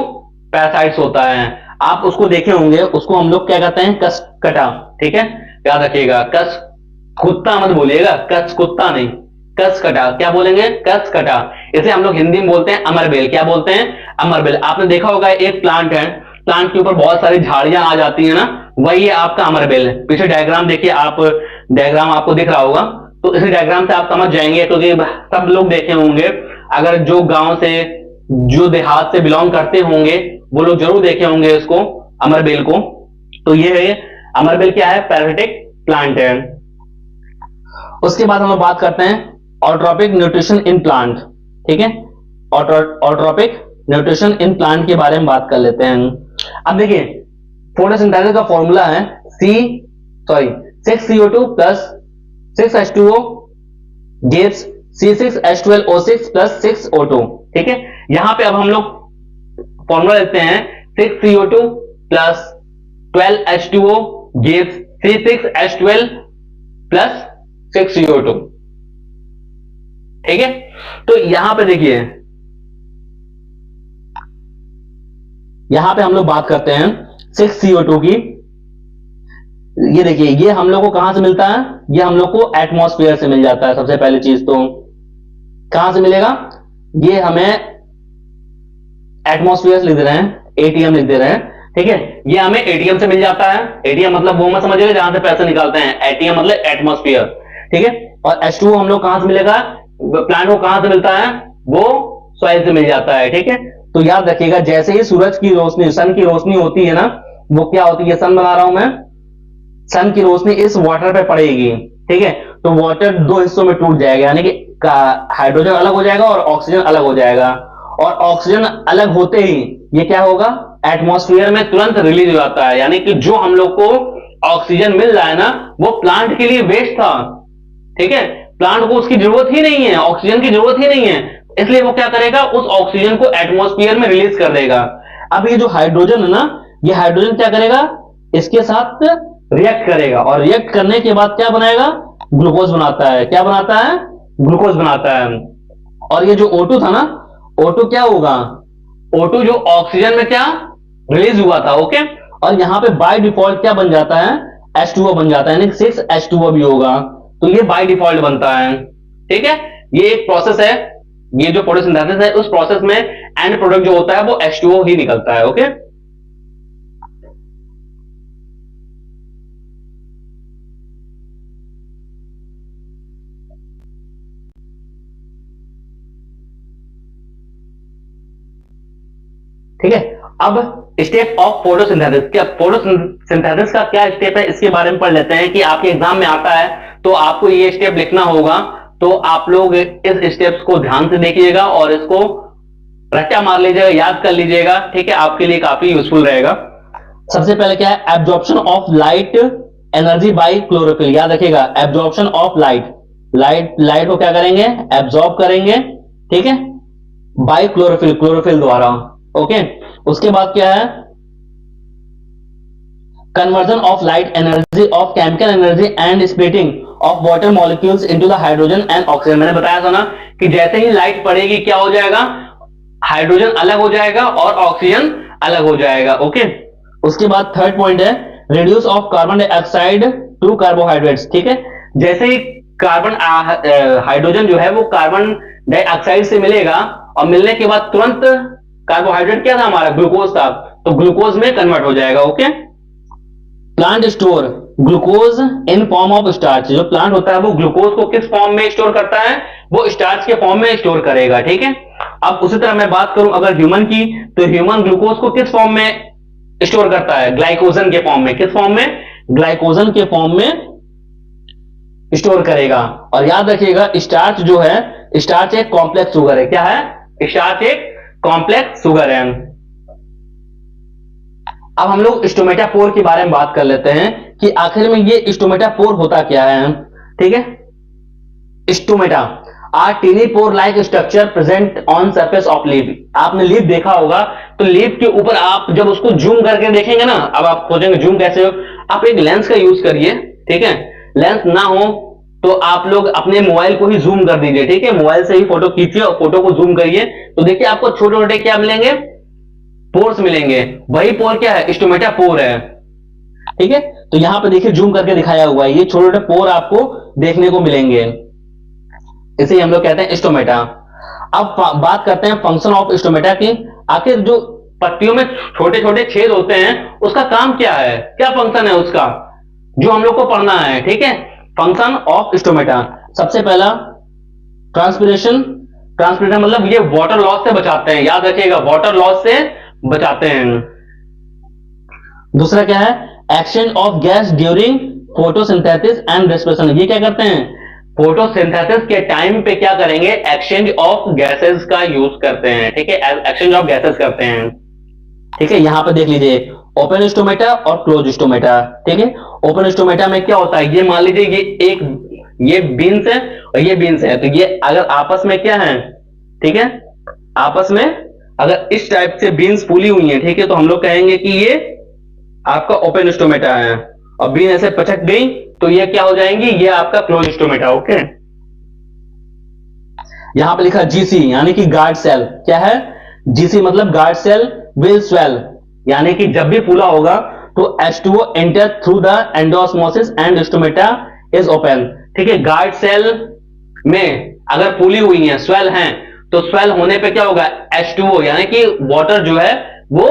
पैरासाइट्स होता है, आप उसको देखे होंगे, उसको हम लोग क्या कहते हैं, कसकटा, ठीक है, याद रखिएगा, कस कुत्ता मत बोलिएगा, कस कुत्ता नहीं, कसकटा, क्या बोलेंगे, कसकटा। इसे हम लोग हिंदी में बोलते हैं अमरबेल, क्या बोलते हैं, अमरबेल। आपने देखा होगा एक प्लांट है, प्लांट के ऊपर बहुत सारी झाड़ियां आ जाती है ना, वही है आपका अमरबेल। पीछे डायग्राम देखिए आप, डायग्राम आपको दिख रहा होगा, तो इसी डायग्राम से आप समझ जाएंगे, क्योंकि सब लोग देखे होंगे, अगर जो गांव से, जो देहात से बिलोंग करते होंगे, वो लोग जरूर देखे होंगे इसको, अमरबेल को। तो ये है अमरबेल, क्या है, पैरासिटिक प्लांट है। उसके बाद हम लोग बात करते हैं ऑटोट्रॉपिक न्यूट्रिशन इन प्लांट, ठीक है, ऑटोट्रॉपिक न्यूट्रिशन इन प्लांट के बारे में बात कर लेते हैं। अब देखिए फोटोसिंथेसिस का फॉर्मूला है 6CO2 plus 6H2O gives C6H12O6 plus 6O2, ठीक है। यहां पे अब हम लोग फॉर्मूला लेते हैं 6CO2 plus 12H2O gives C6H12 plus 6CO2, ठीक है। तो यहां पे देखिए यहां पे हम लोग बात करते हैं 6CO2 की। ये देखिए, ये हम लोग को कहां से मिलता है? ये हम लोग को एटमॉस्फेयर से मिल जाता है। सबसे पहली चीज तो कहां से मिलेगा? ये हमें एटमॉस्फेयर लिख दे रहे हैं, एटीएम लिख दे रहे हैं, ठीक है। ये हमें एटीएम से मिल जाता है। एटीएम मतलब वो मत समझिएगा जहां से पैसे निकालते हैं, एटीएम मतलब एटमॉस्फेयर, ठीक है। और H2O हम लोग कहां से मिलेगा? प्लांट को कहां से मिलता है? वो सॉइल से मिल जाता है, ठीक है। तो याद रखिएगा, जैसे ही सूरज की रोशनी, सन की रोशनी होती है ना, वो क्या होती है? सन बना रहा हूं मैं, सन की रोशनी इस वाटर पे पड़ेगी, ठीक है। तो वाटर दो हिस्सों में टूट जाएगा, यानी कि हाइड्रोजन अलग हो जाएगा और ऑक्सीजन अलग हो जाएगा। और ऑक्सीजन अलग होते ही ये क्या होगा? एटमॉस्फेयर में तुरंत रिलीज हो जाता है। यानी कि जो हम लोग को ऑक्सीजन मिल रहा है ना, वो प्लांट के लिए वेस्ट था, ठीक है। प्लांट को उसकी जरूरत ही नहीं है, ऑक्सीजन की जरूरत ही नहीं है, इसलिए वो क्या करेगा? उस ऑक्सीजन को एटमॉस्फेयर में रिलीज कर देगा। अब ये जो हाइड्रोजन है ना, ये हाइड्रोजन क्या करेगा? इसके साथ रिएक्ट करेगा, और रिएक्ट करने के बाद क्या बनाएगा? ग्लूकोज बनाता है। क्या बनाता है? ग्लूकोज बनाता है। और ये जो O2 था ना, O2 क्या होगा? O2 जो ऑक्सीजन में क्या रिलीज हुआ था, ओके। और यहां पे बाय डिफॉल्ट क्या बन जाता है? H2O बन जाता है, यानी 6H2O भी होगा। तो ये बाय डिफॉल्ट बनता है, ठीक है। ये एक प्रोसेस है, ये जो फोटोसिंथेसिस है, उस प्रोसेस में एंड प्रोडक्ट जो होता है वो H2O ही निकलता है, ओके। ठीक है। अब स्टेप ऑफ फोटोसिंथेसिस, क्या फोटोसिंथेसिस का क्या स्टेप है, इसके बारे में पढ़ लेते हैं कि आपके एग्जाम में आता है तो आपको ये स्टेप लिखना होगा। तो आप लोग इस स्टेप्स को ध्यान से देखिएगा और इसको रट्टा मार लीजिएगा, याद कर लीजिएगा, ठीक है। आपके लिए काफी यूजफुल रहेगा। सबसे पहले क्या है? Absorption of light energy by chlorophyll. याद रखिएगा, एब्जॉर्प्शन ऑफ लाइट, लाइट को क्या करेंगे? एब्जॉर्ब करेंगे, ठीक है, बाय क्लोरोफिल, क्लोरोफिल द्वारा, ओके। उसके बाद क्या है? Conversion of light energy of chemical energy and splitting of water molecules into the hydrogen and oxygen. मैंने बताया था ना कि जैसे ही लाइट पड़ेगी क्या हो जाएगा? हाइड्रोजन अलग हो जाएगा और ऑक्सीजन अलग हो जाएगा, ओके। उसके बाद थर्ड पॉइंट है reduce of carbon dioxide to carbohydrates, ठीक है। जैसे ही कार्बन हाइड्रोजन जो है वो कार्बन डाइऑक्साइड से मिलेगा और मिलने के बाद तुरंत कार्बोहाइड्रेट क्या था हमारा? ग्लूकोज था, तो ग्लूकोज में कन्वर्ट हो जाएगा, okay. Plant store glucose in form of starch. जो प्लांट होता है वो ग्लूकोज को किस फॉर्म में स्टोर करता है? वो स्टार्च के फॉर्म में स्टोर करेगा, ठीक है। अब उसी तरह मैं बात करूं अगर ह्यूमन की, तो ह्यूमन ग्लूकोज को किस फॉर्म में स्टोर करता है? ग्लाइकोजन के फॉर्म में। किस फॉर्म में? ग्लाइकोजन के फॉर्म में स्टोर करेगा। और याद रखिएगा, स्टार्च जो है, स्टार्च एक कॉम्प्लेक्स शुगर है। क्या है? स्टार्च एक कॉम्प्लेक्स शुगर है। अब हम लोग स्टोमेटापोर के बारे में बात कर लेते हैं कि आखिर में ये स्टोमेटापोर होता क्या है, ठीक है। Stomata are tiny pore like structure present on surface of leaf. आपने लीफ देखा होगा, तो लीफ के ऊपर आप जब उसको जूम करके देखेंगे ना, अब आप सोचेंगे जूम कैसे हो? आप एक लेंस का यूज करिए, ठीक है। लेंस ना हो तो आप लोग अपने मोबाइल को ही जूम कर दीजिए, ठीक है। मोबाइल से ही फोटो खींचिए और फोटो को जूम करिए, तो देखिए आपको छोटे छोटे क्या मिलेंगे? पोर्स मिलेंगे। वही पोर क्या है? स्टोमेटापोर है, ठीक है। तो यहां पे देखिए जूम करके दिखाया हुआ है, ये छोटे छोटे पोर आपको देखने को मिलेंगे, इसे हम लोग कहते हैं स्टोमेटा। अब बात करते हैं फंक्शन ऑफ स्टोमेटा की। आखिर जो पत्तियों में छोटे छोटे छेद होते हैं उसका काम क्या है? क्या फंक्शन है उसका, जो हम लोग को पढ़ना है, ठीक है। फंक्शन ऑफ स्टोमेटा, सबसे पहला ट्रांसपिरेशन। ट्रांसपिरेशन मतलब ये वाटर लॉस से बचाते हैं, याद रखिएगा, वाटर लॉस से बचाते हैं। दूसरा क्या है? Exchange of gas during photosynthesis and respiration. ये क्या करते हैं? फोटोसिंथेसिस के टाइम पे क्या करेंगे? एक्सचेंज ऑफ गैसेस का यूज करते हैं, ठीक है। एक्सचेंज ऑफ गैसेस करते हैं, ठीक है। यहां पे देख लीजिए ओपन स्टोमेटा और क्लोज स्टोमेटा, ठीक है। ओपन स्टोमेटा में क्या होता है? ये मान लीजिए ये बीन्स है और ये बीन्स है, तो ये अगर आपस में क्या है, ठीक है, आपस में अगर इस टाइप से बीन्स फूली हुई है, ठीक है, तो हम लोग कहेंगे कि ये आपका ओपन स्टोमेटा है। और बीन ऐसे पचक गई तो ये क्या हो जाएंगी? ये आपका क्लोज स्टोमेटा, ओके। यहां पे लिखा जीसी यानी कि गार्ड सेल। क्या है? जीसी मतलब गार्ड सेल विल स्वेल यानी कि जब भी फूला होगा तो H2O enter through the endosmosis and stomata is open. ठीक है, गार्ड सेल में अगर फूली हुई है, स्वेल है, तो स्वेल होने पे क्या होगा, H2O यानी कि वाटर जो है वो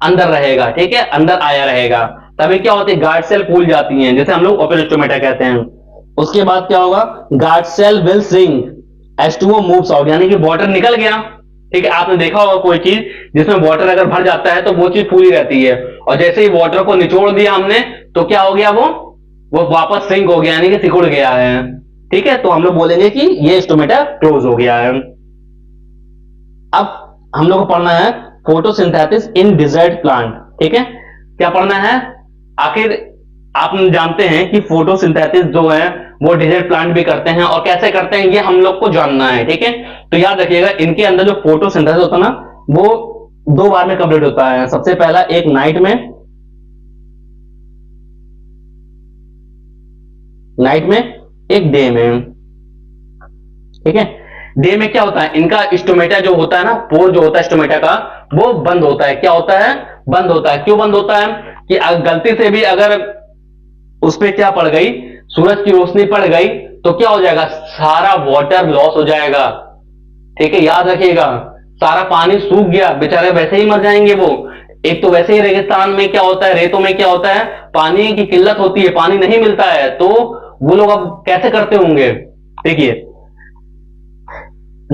अंदर रहेगा। ठीक है, अंदर आया रहेगा, तभी क्या होती है, गार्ड सेल फूल जाती हैं, जैसे हम लोग ओपन स्टोमेटा कहते हैं। उसके बाद क्या होगा, guard cell will shrink, H2O moves out, यानी कि वाटर निकल गया। ठीक है, आपने देखा होगा कोई चीज जिसमें वाटर अगर भर जाता है तो वो चीज फूली रहती है, और जैसे ही वाटर को निचोड़ दिया हमने तो क्या हो गया, वो वापस श्रिंक हो गया, यानी कि सिकुड़ गया है। ठीक है, तो हम लोग बोलेंगे कि ये स्टोमेटा क्लोज हो गया है। अब हम लोग को पढ़ना है फोटोसिंथेसिस इन डिजर्ट प्लांट। ठीक है, क्या पढ़ना है, आखिर आप जानते हैं कि फोटोसिंथेसिस जो है वो डिजर्ट प्लांट भी करते हैं, और कैसे करते हैं ये हम लोग को जानना है। ठीक है, तो याद रखिएगा इनके अंदर जो फोटोसिंथेसिस होता है ना, वो 2 बार में कंप्लीट होता है। सबसे पहला एक नाइट में, एक डे में। ठीक है, डे में क्या होता है, इनका स्टोमेटा जो होता है ना, पोर जो होता है स्टोमेटा का, वो बंद होता है। क्या होता है, बंद होता है। क्यों बंद होता है, कि गलती से भी अगर उस पर क्या पड़ गई, सूरज की रोशनी पड़ गई, तो क्या हो जाएगा, सारा वाटर लॉस हो जाएगा। ठीक है, याद रखिएगा, सारा पानी सूख गया, बेचारे वैसे ही मर जाएंगे वो। एक तो वैसे ही रेगिस्तान में क्या होता है, रेतों में क्या होता है, पानी की किल्लत होती है, पानी नहीं मिलता है, तो वो लोग अब कैसे करते होंगे। देखिए,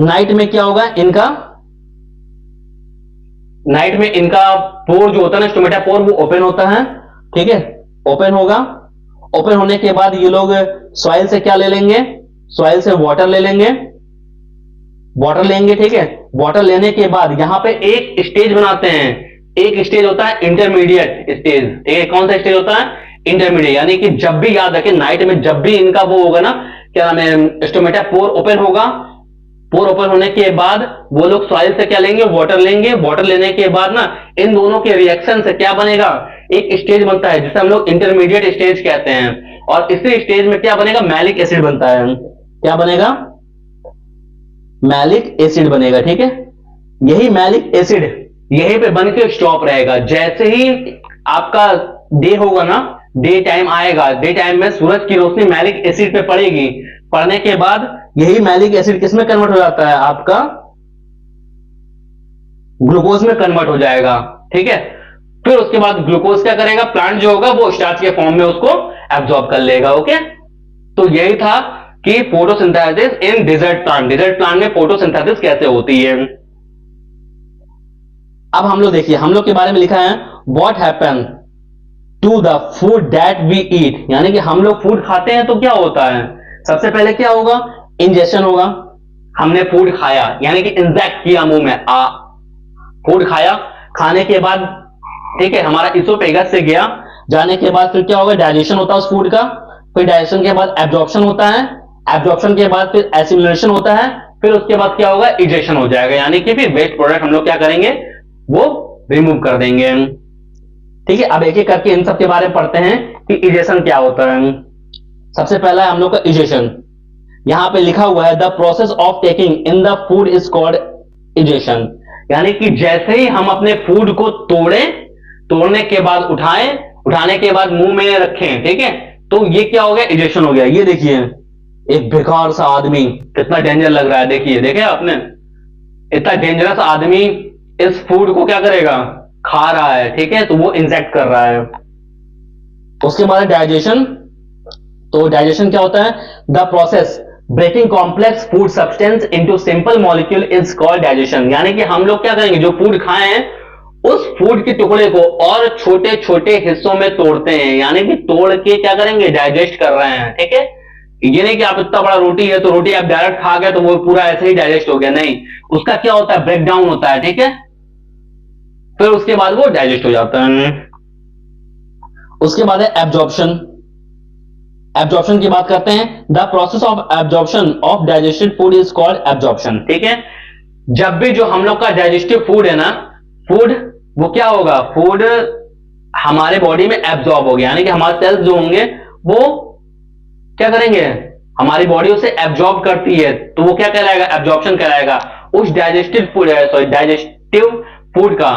नाइट में क्या होगा, नाइट में इनका पोर जो होता है ना, स्टोमेटा पोर, वो ओपन होता है। ठीक है, ओपन होगा, ओपन होने के बाद ये लोग सॉइल से क्या ले लेंगे, सॉइल से वाटर ले लेंगे, वाटर लेंगे। ठीक है, वाटर लेने के बाद यहां पे एक स्टेज बनाते हैं। एक स्टेज होता है इंटरमीडिएट स्टेज। ठीक है, कौन सा स्टेज होता है, इंटरमीडिएट, यानी कि जब भी, याद रखें, नाइट में जब भी इनका वो होगा ना, क्या नाम है, स्टोमेटा पोर ओपन होगा, पोर ओपन होने के बाद वो लोग सॉइल से क्या लेंगे, वाटर लेंगे। वाटर लेने के बाद ना इन दोनों के रिएक्शन से क्या बनेगा, एक स्टेज बनता है जिसे हम लोग इंटरमीडिएट स्टेज कहते हैं, और इसी स्टेज में क्या बनेगा, मैलिक एसिड बनता है। क्या बनेगा, मैलिक एसिड बनेगा। ठीक है, यही मैलिक एसिड यहीं पे बन के स्टॉप रहेगा। जैसे ही आपका डे होगा ना, डे टाइम आएगा, डे टाइम में सूरज की रोशनी मैलिक एसिड पे पड़ेगी, पड़ने के बाद यही मैलिक एसिड किसमें कन्वर्ट हो जाता है, आपका ग्लूकोज में कन्वर्ट हो जाएगा। ठीक है, फिर उसके बाद ग्लूकोज क्या करेगा, प्लांट जो होगा वो स्टार्च के फॉर्म में उसको एब्जॉर्ब कर लेगा। ओके, तो यही था कि photosynthesis in desert plant, desert plant में फोटोसिंथेसिस कैसे होती है। अब हम लोग देखिए, हम लोग के बारे में लिखा है, what happen to the food that we eat, यानी कि हम लोग फूड खाते हैं तो क्या होता है, सबसे पहले क्या होगा, इंजेक्शन होगा। हमने फूड खाया, यानी कि इंजेक्ट किया मुंह में, फूड खाया, खाने के बाद ठीक है, हमारा इसोफेगस से गया, जाने के बाद फिर क्या होगा, डाइजेशन होता है उस फूड का, फिर डाइजेशन के बाद एब्जॉर्प्शन होता है, एब्जॉर्प्शन के बाद फिर एसिमिलेशन होता है, फिर उसके बाद क्या होगा, इजेक्शन हो जाएगा, यानी कि फिर वेस्ट प्रोडक्ट हम लोग क्या करेंगे, वो रिमूव कर देंगे। ठीक है, अब एक एक करके इन सब के बारे में पढ़ते हैं कि इजेक्शन क्या होता है। सबसे पहला है हम लोग का इजेक्शन, यहां पे लिखा हुआ है, the process of taking in the food is called ejection, यानी कि जैसे ही हम अपने फूड को तोड़ने के बाद उठाएं, उठाने के बाद मुंह में रखें, ठीक है, तो ये क्या हो गया, इजेक्शन हो गया। ये देखिए, एक बेकार सा आदमी, कितना डेंजर लग रहा है, देखिए, देखे आपने, इतना डेंजरस आदमी इस फूड को क्या करेगा, खा रहा है। ठीक है, तो वो इंजेक्ट कर रहा है। उसके बाद डाइजेशन, तो डाइजेशन क्या होता है, the process breaking complex food substance into simple molecule is called digestion, यानी कि हम लोग क्या करेंगे, जो फूड खाए हैं उस फूड के टुकड़े को और छोटे छोटे हिस्सों में तोड़ते हैं, यानी कि तोड़ के क्या करेंगे, डाइजेस्ट कर रहे हैं। ठीक है, ये नहीं कि आप इतना बड़ा रोटी है तो रोटी आप डायरेक्ट खा गए तो वो पूरा ऐसे ही डाइजेस्ट हो गया, नहीं, उसका क्या होता है, ब्रेक डाउन होता है। ठीक है, फिर उसके बाद वो डाइजेस्ट हो जाता है। उसके बाद है एब्जॉर्प्शन, एब्जॉर्प्शन की बात करते हैं, the process of absorption of digested food is called absorption. ठीक है, जब भी जो हम लोग का डाइजेस्टिव फूड है ना, फूड वो क्या होगा, फूड हमारे बॉडी में एब्जॉर्ब हो गया, यानी कि हमारे सेल्स जो होंगे वो क्या करेंगे, हमारी बॉडी उसे एब्जॉर्ब करती है, तो वो क्या कहलाएगा, एब्जॉर्प्शन कहलाएगा। उस डाइजेस्टिव फूड का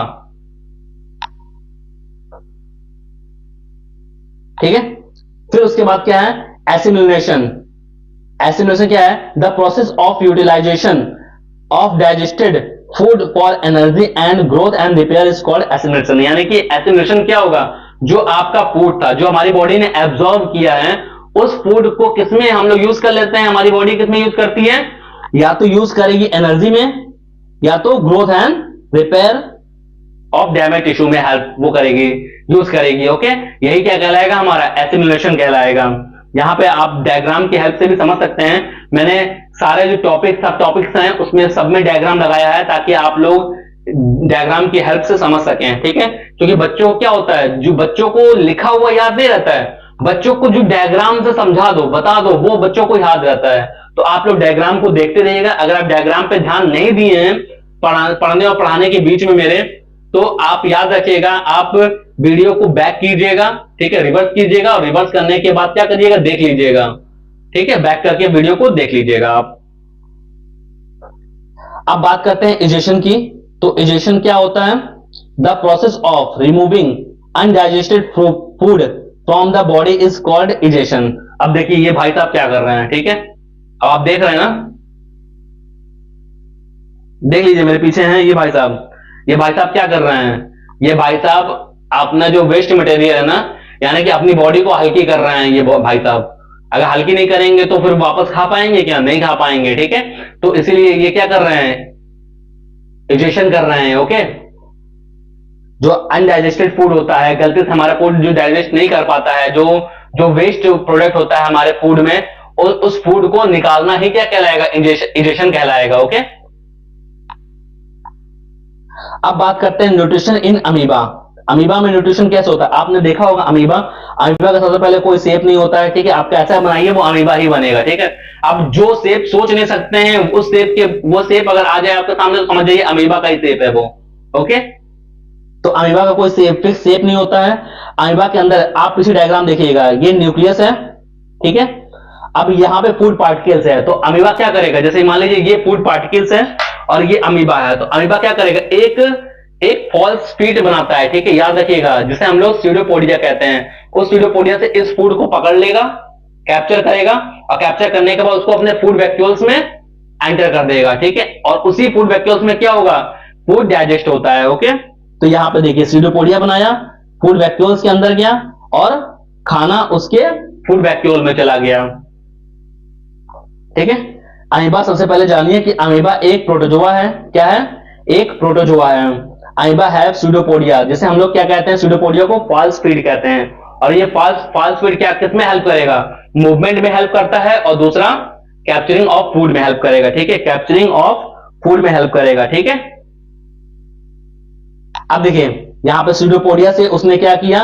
ठीक है। फिर उसके बाद क्या है, एसिमिलेशन। एसिमिलेशन क्या है, the process of utilization of digested food for energy and growth and repair is called assimilation. यानी कि एसिमिलेशन क्या होगा, जो आपका फूड था, जो हमारी बॉडी ने एब्जॉर्ब किया है, उस फूड को किसमें हम लोग यूज कर लेते हैं, हमारी बॉडी किसमें यूज करती है, या तो यूज करेगी एनर्जी में, या तो growth and repair of damage tissue में हेल्प वो करेगी, यूज करेगी। ओके, यही क्या कहलाएगा, हमारा एसिमिलेशन कहलाएगा। यहां पे आप डायग्राम की हेल्प से भी समझ सकते हैं। मैंने सारे जो टॉपिक्स हैं उसमें सब में डायग्राम लगाया है, ताकि आप लोग डायग्राम की हेल्प से समझ सकें। ठीक है, क्योंकि बच्चों को क्या होता है, जो बच्चों को लिखा हुआ याद नहीं रहता है, बच्चों को जो डायग्राम से समझा दो, बता दो, वो बच्चों को याद रहता है। तो आप लोग डायग्राम को देखते रहिएगा। अगर आप डायग्राम पे ध्यान नहीं दिए हैं पढ़ने और पढ़ाने के बीच में मेरे, तो आप याद रखिएगा, आप वीडियो को बैक कीजिएगा, ठीक है, रिवर्स कीजिएगा, और रिवर्स करने के बाद क्या करिएगा, देख लीजिएगा। ठीक है, बैक करके वीडियो को देख लीजिएगा आप। अब बात करते हैं इजेशन की। तो इजेशन क्या होता है, the process of removing undigested food from the body is called egestion. अब देखिए ये भाई साहब क्या कर रहे हैं, ठीक है, अब आप देख रहे हैं ना, देख लीजिए मेरे पीछे हैं ये भाई साहब। ये भाई साहब क्या कर रहे हैं, ये भाई साहब अपना जो वेस्ट मटेरियल है ना, यानी कि अपनी बॉडी को हल्की कर रहे हैं ये भाई साहब। अगर हल्की नहीं करेंगे तो फिर वापस खा पाएंगे क्या, नहीं खा पाएंगे। ठीक है, तो इसीलिए ये क्या कर रहे हैं, इजेशन कर रहे हैं। ओके, जो अनडाइजेस्टेड फूड होता है, गलती से हमारा फूड जो डाइजेस्ट नहीं कर पाता है, जो वेस्ट प्रोडक्ट होता है हमारे फूड में, उस फूड को निकालना ही क्या कहलाएगा, इजेशन कहलाएगा। ओके, अब बात करते हैं न्यूट्रिशन इन अमीबा। अमीबा में न्यूट्रिशन कैसे होता है, आपने देखा होगा अमीबा का सबसे पहले कोई शेप नहीं होता है। ठीक है, आप कैसा बनाइए वो अमीबा ही बनेगा। ठीक है, अब जो शेप सोच नहीं सकते हैं, उस शेप के वो शेप अगर आ जाए आपके सामने, तो समझ जाइए अमीबा का ही शेप है वो। ओके, तो अमीबा का कोई फिक्स शेप नहीं होता है। अमीबा के अंदर आप किसी डायग्राम देखिएगा, ये न्यूक्लियस है, ठीक है, अब यहां पे फूड पार्टिकल्स है। तो अमीबा क्या करेगा, जैसे मान लीजिए ये फूड पार्टिकल्स है और ये अमीबा है, तो अमीबा क्या करेगा, एक फॉल्स फीड बनाता है। ठीक है, याद रखिएगा, जिसे हम लोग स्यूडोपोडिया कहते हैं। उस स्यूडोपोडिया से इस फूड को पकड़ लेगा, कैप्चर करेगा, और कैप्चर करने के बाद उसको अपने फूड वैक्यूल्स में एंटर कर देगा। ठीक है, और उसी फूड वैक्यूल्स में क्या होगा, फूड डाइजेस्ट होता है। ओके, तो यहां पे देखिए स्यूडोपोडिया बनाया, फूड वैक्यूल्स के अंदर गया, और खाना उसके फूड वैक्यूल में चला गया। ठीक है, अमीबा सबसे पहले जानिए कि अमीबा एक प्रोटोजोआ है। क्या है, एक प्रोटोजोआ है। अमीबा है स्यूडोपोडिया, जिसे हम लोग क्या कहते हैं, स्यूडोपोडिया को फॉल्स फीड कहते हैं। और ये फॉल्स फीड क्या किसमें हेल्प करेगा, मूवमेंट में हेल्प करता है, और दूसरा कैप्चरिंग ऑफ फूड में हेल्प करेगा। ठीक है, कैप्चरिंग ऑफ फूड में हेल्प करेगा। ठीक है, अब देखिए यहां पे स्यूडोपोडिया से उसने क्या किया,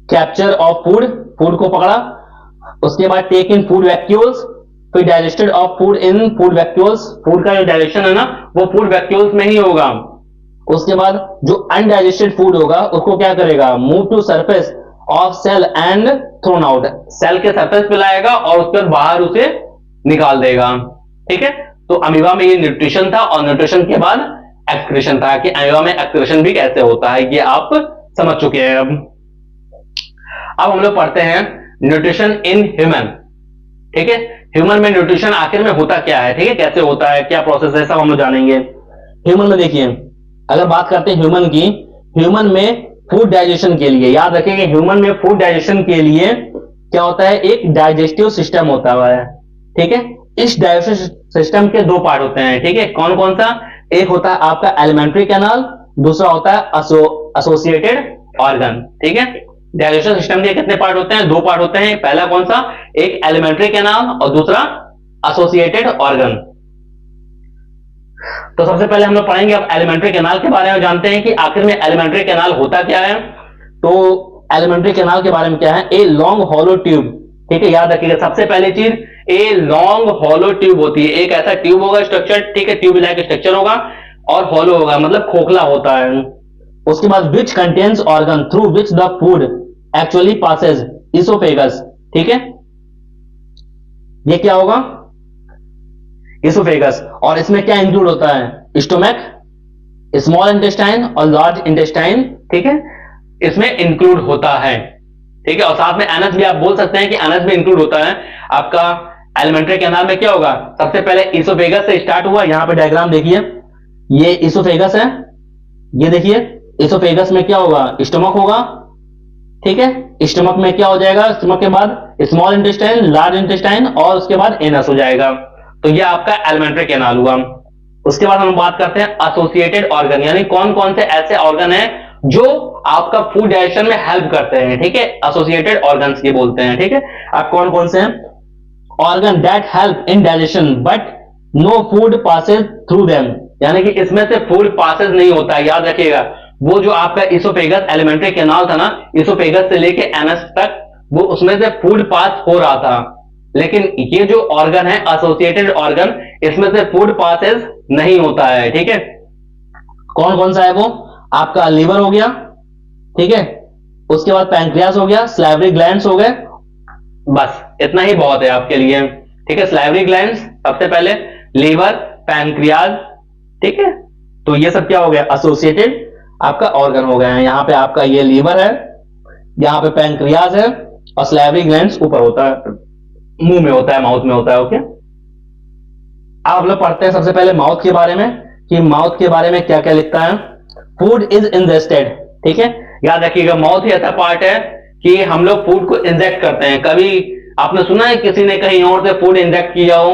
कैप्चर ऑफ फूड को पकड़ा, उसके बाद टेक इन फूड वैक्यूल्स, फिर digested of food in food vacuoles. Food का जो डाइजेशन है ना, वो फूड वैक्यूल्स में ही होगा। उसके बाद जो अनडाइजेस्टेड फूड होगा उसको क्या करेगा, move to surface of cell and thrown out. Cell के सरफेस पे लाएगा और उसके बाद बाहर उसे निकाल देगा। ठीक है, तो अमीबा में ये न्यूट्रिशन था, और न्यूट्रिशन के बाद एक्सक्रीशन था, कि अमीबा में एक्सक्रीशन भी कैसे होता है, ये आप समझ चुके हैं। अब हम लोग पढ़ते हैं न्यूट्रिशन इन ह्यूमन। ठीक है, ह्यूमन में न्यूट्रिशन आखिर में होता क्या है, ठीक है, कैसे होता है, क्या प्रोसेस है, सब हम लोग जानेंगे। ह्यूमन में देखिए, अगर बात करते हैं ह्यूमन की, ह्यूमन में फूड डाइजेशन के लिए, याद रखिए कि ह्यूमन में फूड डाइजेशन के लिए क्या होता है, एक डाइजेस्टिव सिस्टम होता है। ठीक है, इस डाइजेस्टिव सिस्टम के दो पार्ट होते हैं। ठीक है, कौन कौन सा, एक होता है आपका एलिमेंट्री कैनाल, दूसरा होता है एसोसिएटेड ऑर्गन। ठीक है, डाइजेस्टिव सिस्टम के कितने पार्ट होते हैं, दो पार्ट होते हैं। पहला कौन सा, एक एलिमेंट्री कैनाल और दूसरा एसोसिएटेड ऑर्गन। तो सबसे पहले हम लोग पढ़ेंगे अब एलिमेंट्री कैनाल के बारे में, जानते हैं कि आखिर में एलिमेंट्री कैनाल होता क्या है। तो एलिमेंट्री कैनाल के बारे में क्या है, ए लॉन्ग हॉलो ट्यूब। ठीक है, याद रखिएगा सबसे पहली चीज, ए लॉन्ग हॉलो ट्यूब होती है। एक ऐसा ट्यूब होगा स्ट्रक्चर, ठीक है, ट्यूब लाइक स्ट्रक्चर होगा, और हॉलो होगा मतलब खोखला होता है। उसके बाद which contains organ through which the food actually passes, oesophagus. ठीक है, ये क्या होगा, इसोफेगस। और इसमें क्या इंक्लूड होता है, स्टोमक, स्मॉल इंटेस्टाइन और लार्ज इंटेस्टाइन। ठीक है, इसमें इंक्लूड होता है। ठीक है। और साथ में एनएस भी आप बोल सकते हैं कि एनएस भी इंक्लूड होता है। आपका एलिमेंट्री कैनाल में क्या होगा, सबसे पहले इसोफेगस से स्टार्ट हुआ। यहां पे डायग्राम देखिए, ये इसोफेगस है, ये देखिए इसोफेगस में क्या होगा, स्टमक होगा, ठीक है। स्टमक में क्या हो जाएगा, स्टमक के बाद स्मॉल इंटेस्टाइन, लार्ज इंटेस्टाइन और उसके बाद एनस हो जाएगा। तो ये आपका एलिमेंट्री कैनाल हुआ। उसके बाद हम बात करते हैं एसोसिएटेड ऑर्गन, यानी कौन कौन से ऐसे ऑर्गन हैं जो आपका फूड डाइजेशन में हेल्प करते हैं, ठीक है। एसोसिएटेड ऑर्गन्स ये बोलते हैं, ठीक है। अब कौन कौन से हैं, organ that help in digestion but no food passes through them, यानी कि इसमें से फूड पासेज नहीं होता है, याद रखिएगा। वो जो आपका इसोफेगस एलिमेंट्री कैनाल था ना, इसोफेगस से लेके एनस तक, वो उसमें से फूड पास हो रहा था। लेकिन ये जो ऑर्गन है एसोसिएटेड ऑर्गन, इसमें से फूड पासेज नहीं होता है, ठीक है। कौन कौन सा है वो, आपका लीवर हो गया, ठीक है। उसके बाद पैंक्रियास हो गया, सलाइवरी ग्लैंड्स हो गए, बस इतना ही बहुत है आपके लिए, ठीक है। सलाइवरी ग्लैंड्स सबसे पहले, लीवर, पैंक्रियाज, ठीक है। तो ये सब क्या हो गया, एसोसिएटेड आपका ऑर्गन हो गए हैं। यहां पे आपका ये लीवर है, यहां पे पैंक्रियाज है और सलाइवरी ग्लैंड्स ऊपर होता है, मुंह में होता है, माउथ में होता है, ओके। अब हम लोग पढ़ते हैं सबसे पहले माउथ के बारे में, कि माउथ के बारे में क्या क्या लिखता है। फूड इज इंजेस्टेड, ठीक है। याद रखिएगा माउथ ही ऐसा पार्ट है कि हम लोग फूड को इंजेक्ट करते हैं। कभी आपने सुना है किसी ने कहीं और से फूड इंजेक्ट किया हो,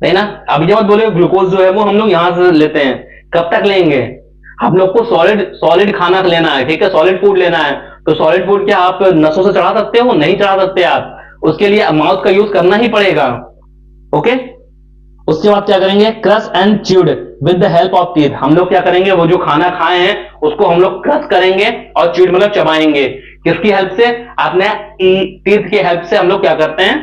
नहीं ना। अभी जब बोले ग्लूकोज जो है वो हम लोग यहां से लेते हैं, कब तक लेंगे, हम लोग को सॉलिड खाना लेना है, ठीक है, सॉलिड फूड लेना है। तो सॉलिड फूड क्या आप नसों से चढ़ा सकते हो, नहीं चढ़ा सकते आप, उसके लिए माउथ का यूज करना ही पड़ेगा, ओके। उसके बाद क्या करेंगे, crush and chewed with the help of teeth, हम लोग क्या करेंगे, वो जो खाना खाए हैं उसको हम लोग क्रश करेंगे और च्यूड मतलब चबाएंगे। किसकी हेल्प से, आपने टीथ की हेल्प से हम लोग क्या करते हैं,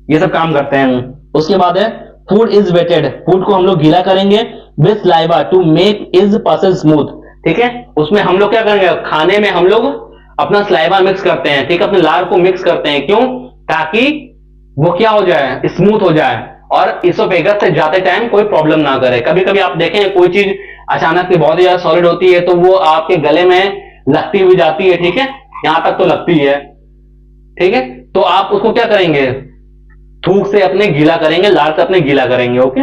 ये सब काम करते हैं। उसके बाद है फूड इज वेटेड, फूड को हम लोग गीला करेंगे with saliva to make is passes smooth, ठीक है। उसमें हम लोग क्या करेंगे, खाने में हम लोग अपना सलाइवा मिक्स करते हैं, ठीक है, अपने लार को मिक्स करते हैं, क्यों, ताकि वो क्या हो जाए, स्मूथ हो जाए और इसोफेगस से जाते टाइम कोई प्रॉब्लम ना करे। कभी कभी आप देखें कोई चीज अचानक से बहुत ज्यादा सॉलिड होती है तो वो आपके गले में लगती हुई जाती है, ठीक है, यहां तक तो लगती है, ठीक है। तो आप उसको क्या करेंगे, थूक से अपने गीला करेंगे, लार से अपने गीला करेंगे, ओके।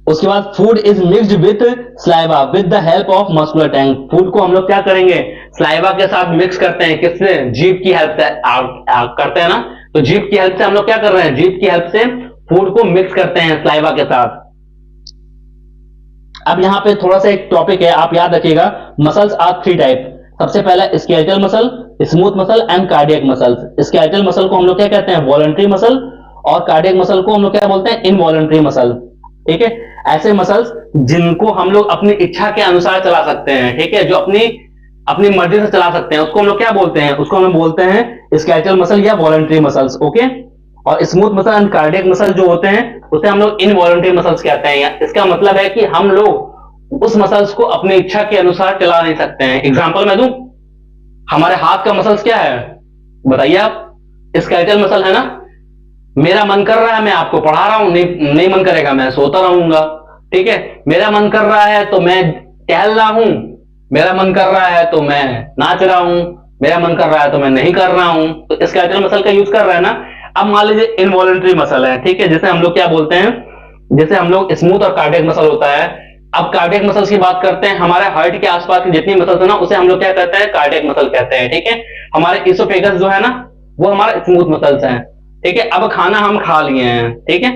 उसके बाद food is mixed with saliva with the help of muscular tank, food को हम लोग क्या करेंगे, स्लाइवा के साथ मिक्स करते हैं, किससे, जीभ की हेल्प से करते हैं ना। तो जीभ की हेल्प से हम लोग क्या कर रहे हैं, जीभ की हेल्प से फूड को मिक्स करते हैं स्लाइवा के साथ। अब यहां पे थोड़ा सा एक टॉपिक है, आप याद रखिएगा, मसल्स आर थ्री टाइप। सबसे पहला skeletal muscle, smooth muscle and cardiac muscle. Skeletal muscle को हम लोग क्या कहते हैं, वॉलंटरी मसल, और कार्डियक मसल को हम लोग क्या बोलते हैं, इनवॉलंटरी मसल, ठीक है। ऐसे मसल्स जिनको हम लोग अपनी इच्छा के अनुसार चला सकते हैं, ठीक है, जो अपनी मर्जी से चला सकते हैं, उसको हम लोग क्या बोलते हैं, उसको हम बोलते हैं स्केलेटल मसल या वॉलंटरी मसल्स, ओके। और smooth muscle and cardiac muscle जो होते हैं उसे हम लोग इनवॉलंटरी मसल्स कहते हैं। इसका मतलब है कि हम लोग उस मसल्स को अपनी इच्छा के अनुसार चला नहीं सकते हैं। एग्जांपल मैं दूं, हमारे हाथ का मसल्स क्या है, बताइए आप, स्केलेटल मसल है ना। मेरा मन कर रहा है मैं आपको पढ़ा रहा हूं, नहीं मन करेगा मैं सोता रहूंगा, ठीक है। मेरा मन कर रहा है तो मैं टहल रहा हूं, मेरा मन कर रहा है तो मैं नाच रहा हूं, मेरा मन कर रहा है तो मैं नहीं कर रहा हूं। तो स्केलेटल मसल का यूज कर रहा है ना। अब मान लीजिए इनवॉलंटरी मसल है, ठीक है, जिसे हम लोग क्या बोलते हैं, जैसे हम लोग स्मूथ और कार्डियक मसल होता है। अब कार्डियक मसल्स की बात करते हैं, हमारे हार्ट के आसपास की जितनी मसल्स है ना उसे हम लोग क्या कहते हैं, कार्डियक मसल कहते हैं, ठीक है। हमारे इसोफेगस जो है ना वो हमारा स्मूथ मसल्स हैं, ठीक है। अब खाना हम खा लिए हैं, ठीक है,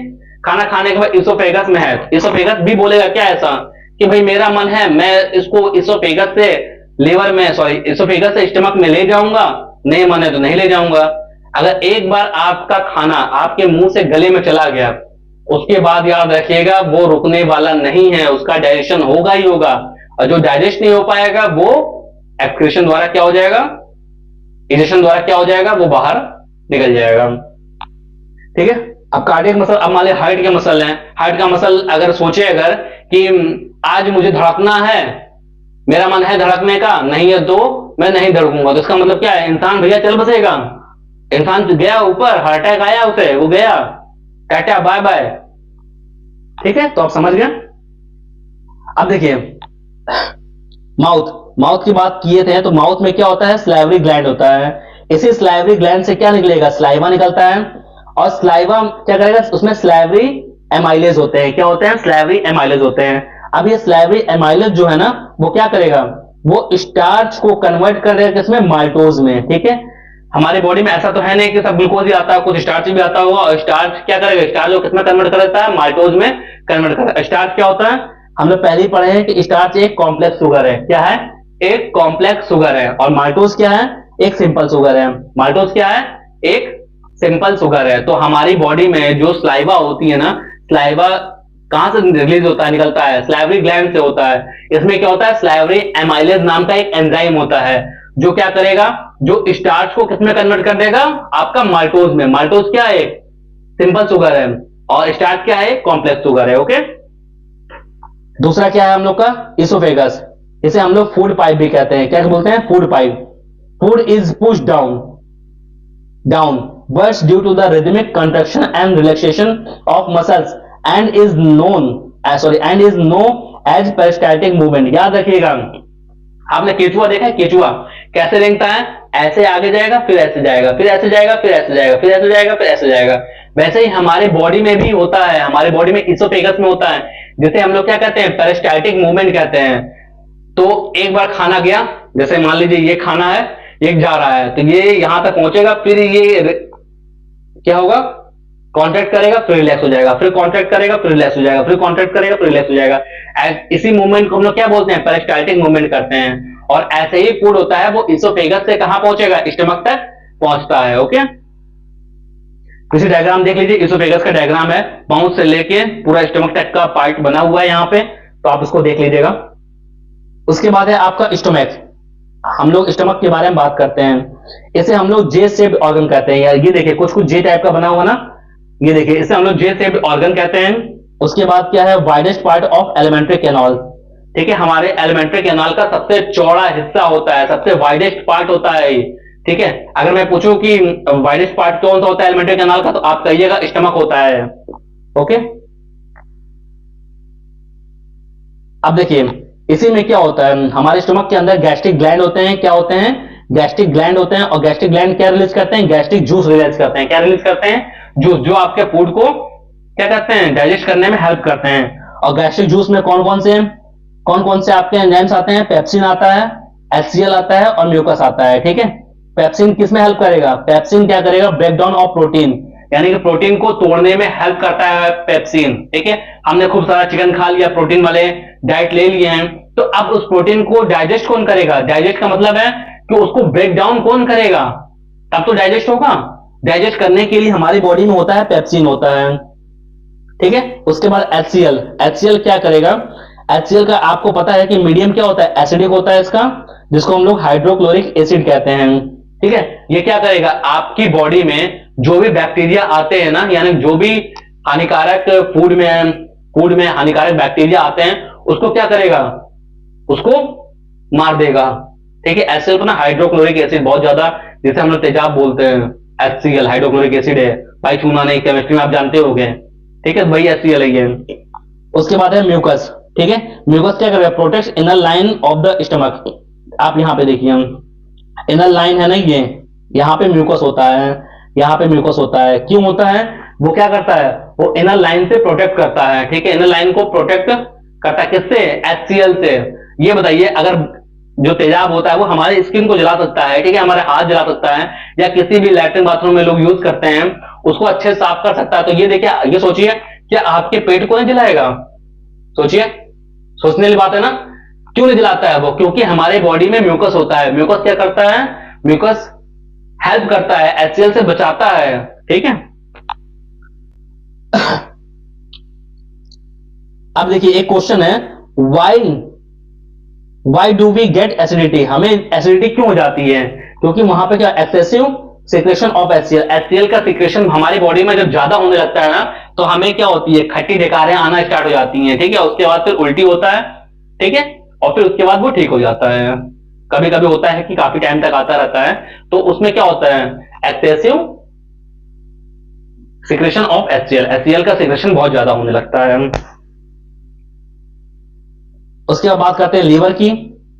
खाना खाने के बाद इसोफेगस में है, इसोफेगस भी बोलेगा क्या ऐसा कि भाई मेरा मन है मैं इसको इसोफेगस से लीवर में, सॉरी, इसोफेगस से स्टमक में ले जाऊंगा, नहीं मन है तो नहीं ले जाऊंगा। अगर एक बार आपका खाना आपके मुंह से गले में चला गया, उसके बाद याद रखिएगा वो रुकने वाला नहीं है, उसका डाइजेशन होगा ही होगा, और जो डाइजेस्ट नहीं हो पाएगा वो एक्सक्रीशन द्वारा क्या हो जाएगा, इजेशन द्वारा क्या हो जाएगा, वो बाहर निकल जाएगा, ठीक है। अब कार्डियक मसल, अब मान लीजिए हार्ट के मसल हैं, हार्ट का मसल अगर सोचे अगर कि आज मुझे धड़कना है, मेरा मन है धड़कने का, नहीं है तो मैं नहीं धड़कूंगा, तो इसका मतलब क्या है, इंसान भैया चल बसेगा, इंसान गया ऊपर, हार्ट अटैक आया उसे, वो गया, टाटा बाय बाय, ठीक है। तो आप समझ गए। अब देखिए माउथ, माउथ की बात किए थे तो माउथ में क्या होता है, स्लाइवरी ग्लैंड होता है। इसी स्लाइवरी ग्लैंड से क्या निकलेगा, स्लाइवा निकलता है। और स्लाइवा क्या करेगा, उसमें स्लाइवरी एमाइलेज होते हैं। क्या होते हैं, स्लाइवरी एमाइलेज होते हैं। अब ये स्लाइवरी एमाइलेज जो है ना, वो क्या करेगा, वो स्टार्च को कन्वर्ट कर देगा किसमें, माल्टोज में। ठीक है, हमारे बॉडी में ऐसा तो है नहीं कि सब ग्लूकोज ही आता है, कुछ स्टार्च भी आता होगा। और स्टार्च क्या करेगा, स्टार्च को किसमें कन्वर्ट कर देता है, माल्टोज में कन्वर्ट करता है। स्टार्च क्या होता है, हम लोग पहले ही पढ़े हैं कि स्टार्च एक कॉम्प्लेक्स शुगर है। क्या है, एक कॉम्प्लेक्स शुगर है। और माल्टोज क्या है, एक सिंपल शुगर है। माल्टोज क्या है, एक सिंपल शुगर है। तो हमारी बॉडी में जो स्लाइवा होती है ना, स्लाइवा कहां से रिलीज होता है, निकलता है, स्लाइवरी ग्लैंड से होता है। इसमें क्या होता है, स्लाइवरी एमाइलेज नाम का एक एंजाइम होता है, जो क्या करेगा, जो स्टार्च को किसमें कन्वर्ट कर देगा, आपका माल्टोज में। माल्टोज क्या है, सिंपल शुगर है, और स्टार्च क्या है, कॉम्प्लेक्स शुगर है। ओके, दूसरा क्या है हम लोग का, इसोफेगस। इसे हम लोग फूड पाइप भी कहते हैं। क्या बोलते हैं, food pipe. Food is push down bursts due to the rhythmic contraction and relaxation of muscles and is known as peristaltic movement। याद रखिएगा, आपने केचुआ देखा है, केचुआ कैसे रेंगता है, ऐसे आगे जाएगा, फिर ऐसे जाएगा, फिर ऐसे जाएगा, फिर ऐसे जाएगा, फिर ऐसे जाएगा, फिर ऐसे जाएगा। वैसे ही हमारे बॉडी में भी होता है, हमारे बॉडी में इसोफेगस में होता है, जिसे हम लोग क्या कहते हैं, पेरिस्टाल्टिक मूवमेंट कहते हैं। तो एक बार खाना गया, जैसे मान लीजिए ये खाना है, एक जा रहा है, तो ये यहां तक पहुंचेगा, फिर ये क्या होगा, कॉन्ट्रैक्ट करेगा, फिर रिलैक्स हो जाएगा, फिर कॉन्ट्रैक्ट करेगा, फिर रिलैक्स हो जाएगा, फिर कॉन्ट्रैक्ट करेगा, फिर रिलैक्स हो जाएगा। इसी मूवमेंट को हम लोग क्या बोलते हैं, पेरिस्टाल्टिक मूवमेंट करते हैं। और ऐसे ही फूड होता है, वो इसोफेगस से कहां पहुंचेगा, स्टमक तक पहुंचता है। ओके, किसी डायग्राम देख लीजिए, इसोफेगस का डायग्राम है, माउथ से लेके पूरा स्टमक तक का पार्ट बना हुआ है यहाँ पे, तो आप इसको देख लीजिएगा। उसके बाद है आपका स्टमक। हम लोग स्टमक के बारे में बात करते हैं। इसे हम लोग जे शेप्ड ऑर्गन कहते हैं। यार ये देखिए, कुछ कुछ जे टाइप का बना हुआ ना, ये देखिए, इसे हम लोग जे शेप्ड ऑर्गन कहते हैं। उसके बाद क्या है, widest part of alimentary canal. ठीक है, हमारे एलिमेंट्री कैनाल का सबसे चौड़ा हिस्सा होता है, सबसे वाइडेस्ट पार्ट होता है। ठीक है, अगर मैं पूछूं कि वाइडेस्ट पार्ट कौन सा होता है एलिमेंट्री कैनाल का, तो आप कहिएगा स्टमक होता है। ओके, अब देखिए इसी में क्या होता है, हमारे स्टमक के अंदर गैस्ट्रिक ग्लैंड होते हैं। क्या होते हैं, गैस्ट्रिक ग्लैंड होते हैं। और गैस्ट्रिक ग्लैंड क्या रिलीज करते हैं, गैस्ट्रिक जूस रिलीज करते हैं। क्या रिलीज करते हैं, जूस, जो आपके फूड को क्या करते हैं, डाइजेस्ट करने में हेल्प करते हैं। और गैस्ट्रिक जूस में कौन कौन से आपके एंजाइम्स आते हैं, पेप्सिन आता है, HCl आता है, और म्यूकस आता है। ठीक है, पेप्सिन किस में हेल्प करेगा, पेप्सिन क्या करेगा, ब्रेक डाउन ऑफ प्रोटीन, यानी कि प्रोटीन को तोड़ने में हेल्प करता है पेप्सिन। ठीक है, हमने खूब सारा चिकन खा लिया, प्रोटीन वाले डाइट ले लिए हैं, तो अब उस प्रोटीन को डाइजेस्ट कौन करेगा, डाइजेस्ट का मतलब है कि उसको ब्रेक डाउन कौन करेगा, तब तो डाइजेस्ट होगा। डाइजेस्ट करने के लिए हमारी बॉडी में होता है पेप्सिन होता है। ठीक है, उसके बाद HCl क्या करेगा, HCl का आपको पता है कि मीडियम क्या होता है, एसिडिक होता है इसका, जिसको हम लोग हाइड्रोक्लोरिक एसिड कहते हैं। ठीक है, ये क्या करेगा, आपकी बॉडी में जो भी बैक्टीरिया आते हैं ना, यानी जो भी हानिकारक फूड में हानिकारक बैक्टीरिया आते हैं, उसको क्या करेगा, उसको मार देगा। ठीक है, HCl को ना हाइड्रोक्लोरिक एसिड बहुत ज्यादा, जिसे हम लोग तेजाब बोलते हैं, HCl हाइड्रोक्लोरिक एसिड है भाई, छूना नहीं, केमिस्ट्री में आप जानते होंगे। ठीक है, वही HCl है। उसके बाद है म्यूकस। ठीक है, म्यूकस क्या करेगा, protect inner line of the stomach. आप यहां पे देखिए, इनर लाइन है ना, ये यहां पे म्यूकस होता है, यहां पे म्यूकस होता है। क्यों होता है, वो क्या करता है, वो इनर लाइन से प्रोटेक्ट करता है। ठीक है, इनर लाइन को प्रोटेक्ट करता है किससे, HCl से। ये बताइए, अगर जो तेजाब होता है वो हमारे स्किन को जला सकता है, ठीक है, हमारे हाथ जला सकता है, या किसी भी लैट्रिन बाथरूम में लोग यूज करते हैं, उसको अच्छे से साफ कर सकता है। तो ये देखिए, ये सोचिए, क्या आपके पेट को नहीं जलाएगा, सोचिए, सोचने वाली बात है ना। क्यों नहीं जलाता है वो, क्योंकि हमारे बॉडी में म्यूकस होता है। म्यूकस क्या करता है, म्यूकस हेल्प करता है, HCl से बचाता है। ठीक है, अब देखिए एक क्वेश्चन है, why do we get acidity, हमें एसिडिटी क्यों हो जाती है, क्योंकि वहां पे क्या, excessive secretion of HCl। HCl का सिक्रेशन हमारी बॉडी में जब ज्यादा होने लगता है ना, तो हमें क्या होती है, खट्टी डकारें आना स्टार्ट हो जाती हैं। ठीक है, उसके बाद फिर उल्टी होता है। ठीक है, और फिर उसके बाद वो ठीक हो जाता है। कभी कभी होता है कि काफी टाइम तक आता रहता है, तो उसमें क्या होता है, एक्सेसिव सिक्रेशन ऑफ HCl का सिक्रेशन बहुत ज्यादा होने लगता है। उसके बाद बात करते हैं लीवर की।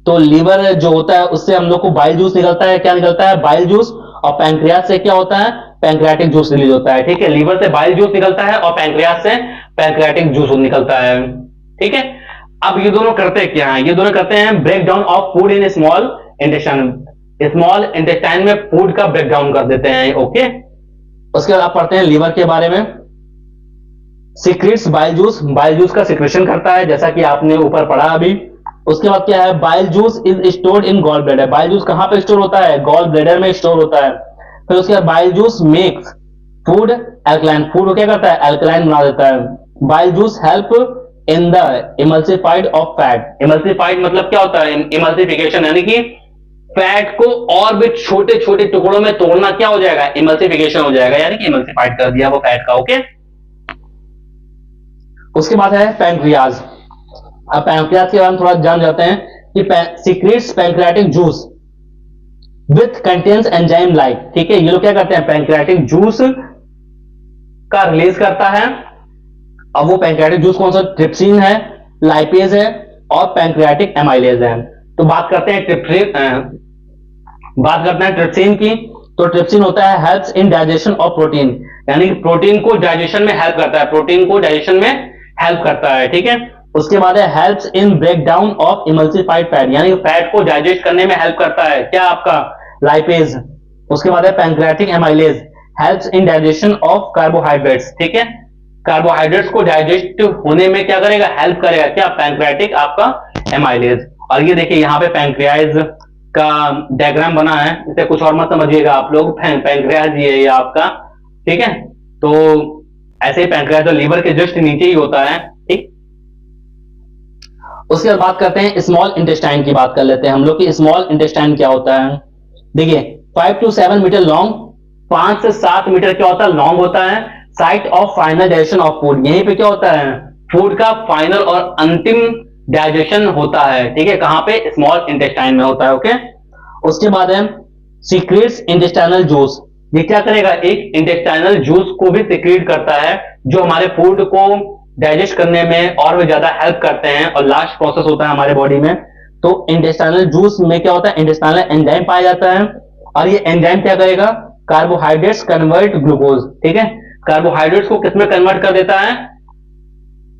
तो लीवर जो होता है उससे हम लोग को बाइल जूस निकलता है, क्या निकलता है, बाइल जूस। और पैंक्रियाज से क्या होता है, पैंक्रियाटिक जूस रिलीज होता है। ठीक है, लीवर से बाइल जूस निकलता है और पैंक्रियाज से पैंक्रियाटिक जूस निकलता है। ठीक है, अब ये दोनों करते क्या है, ये दोनों करते हैं break down of food in small intestine. Small intestine में फूड का ब्रेक डाउन कर देते हैं। ओके, उसके बाद आप पढ़ते हैं लीवर के बारे में। Secrets bile juice, bile juice का सिक्रेशन करता है, जैसा कि आपने ऊपर पढ़ा अभी। उसके बाद क्या है, bile juice is stored in gall bladder. Bile juice कहां पे स्टोर होता है, गॉल ब्लैडर में स्टोर होता है। फिर उसके बाद bile juice makes food alkaline, food को क्या करता है, एल्कलाइन बना देता है। Bile juice help in the emulsified of fat. Emulsified मतलब क्या होता है, इमल्सिफिकेशन, यानी कि फैट को और भी छोटे छोटे टुकड़ों में तोड़ना क्या हो जाएगा, इमल्सिफिकेशन हो जाएगा, यानी कि इमल्सिफाइड कर दिया वो फैट का। ओके, उसके बाद है पैंक्रियाज। अब पैंक्रियाज के बारे में थोड़ा जान जाते हैं कि secrets pancreatic juice with contains enzyme like. ठीक है, ये लोग क्या करते हैं, पैंक्रियाटिक जूस का रिलीज करता है। अब वो पैंक्रियाटिक जूस कौन सा, ट्रिप्सिन है, लाइपेज है और पैंक्रियाटिक एमाइलेज है। तो बात करते हैं ट्रिप्सिन की। तो ट्रिप्सिन होता है helps in digestion of protein, यानी कि प्रोटीन को डाइजेशन में हेल्प करता है, प्रोटीन को डाइजेशन में हेल्प करता है। ठीक है, उसके बाद है helps in break down of emulsified fat, यानी फैट को डाइजेस्ट करने में हेल्प करता है, क्या आपका लाइपेज। उसके बाद है pancreatic amylase, helps in digestion of carbohydrates. ठीक है, कार्बोहाइड्रेट्स को डाइजेस्ट होने में क्या करेगा, हेल्प करेगा, क्या, पैंक्रियाटिक आपका एमाइलेज। और ये देखिए यहाँ पे पैंक्रियाज का डायग्राम बना है, इसे कुछ और मत समझिएगा आप लोग, पैंक्रियाज ये आपका। ठीक है, तो ऐसे ही पैंक्रियाज तो लीवर के जस्ट नीचे ही होता है। ठीक, उसके बाद बात करते हैं स्मॉल इंटेस्टाइन की, बात कर लेते हैं हम लोग कि स्मॉल इंटेस्टाइन क्या होता है। देखिए 5 to 7 मीटर लॉन्ग, 5 से 7 मीटर क्या होता है, लॉन्ग होता है। Site of final digestion of food, यहीं पे क्या होता है, फूड का फाइनल और अंतिम डाइजेशन होता है। ठीक है, कहां पे, स्मॉल इंटेस्टाइन में होता है। ओके, उसके बाद है सीक्रेट्स इंटेस्टाइनल जूस। ये क्या करेगा, एक इंटेस्टाइनल जूस को भी सीक्रेट करता है, जो हमारे फूड को डाइजेस्ट करने में और भी ज्यादा हेल्प करते हैं। और लास्ट प्रोसेस होता है हमारे बॉडी में। तो इंटेस्टाइनल जूस में क्या होता है, इंटेस्टाइनल एंजाइम पाया जाता है, और ये एंजाइम क्या करेगा, कार्बोहाइड्रेट्स कन्वर्ट ग्लूकोज। ठीक है, कार्बोहाइड्रेट्स को किसमें कन्वर्ट कर देता है,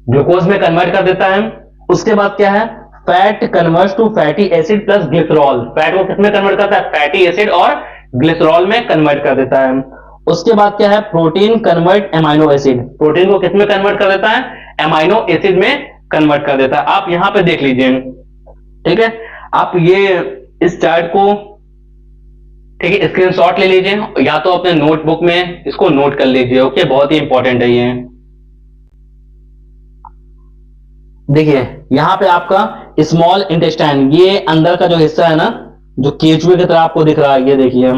ग्लूकोज में कन्वर्ट कर देता है। उसके बाद क्या है, fat converts to fatty acid plus glycerol. Fat को किसमें कन्वर्ट करता है, फैटी एसिड और ग्लिसरॉल में कन्वर्ट कर देता है। उसके बाद क्या है, protein convert amino acid. Protein को किसमें कन्वर्ट कर देता है, एमाइनो एसिड में कन्वर्ट कर देता है। आप यहां पे देख लीजिए। ठीक है, आप ये इस चार्ट को, ठीक है, स्क्रीनशॉट ले लीजिए, या तो अपने नोटबुक में इसको नोट कर लीजिए। ओके, बहुत ही इंपॉर्टेंट है ये। देखिए यहां पे आपका स्मॉल इंटेस्टाइन, ये अंदर का जो हिस्सा है ना, जो केचुए की तरह आपको दिख रहा है, ये देखिए,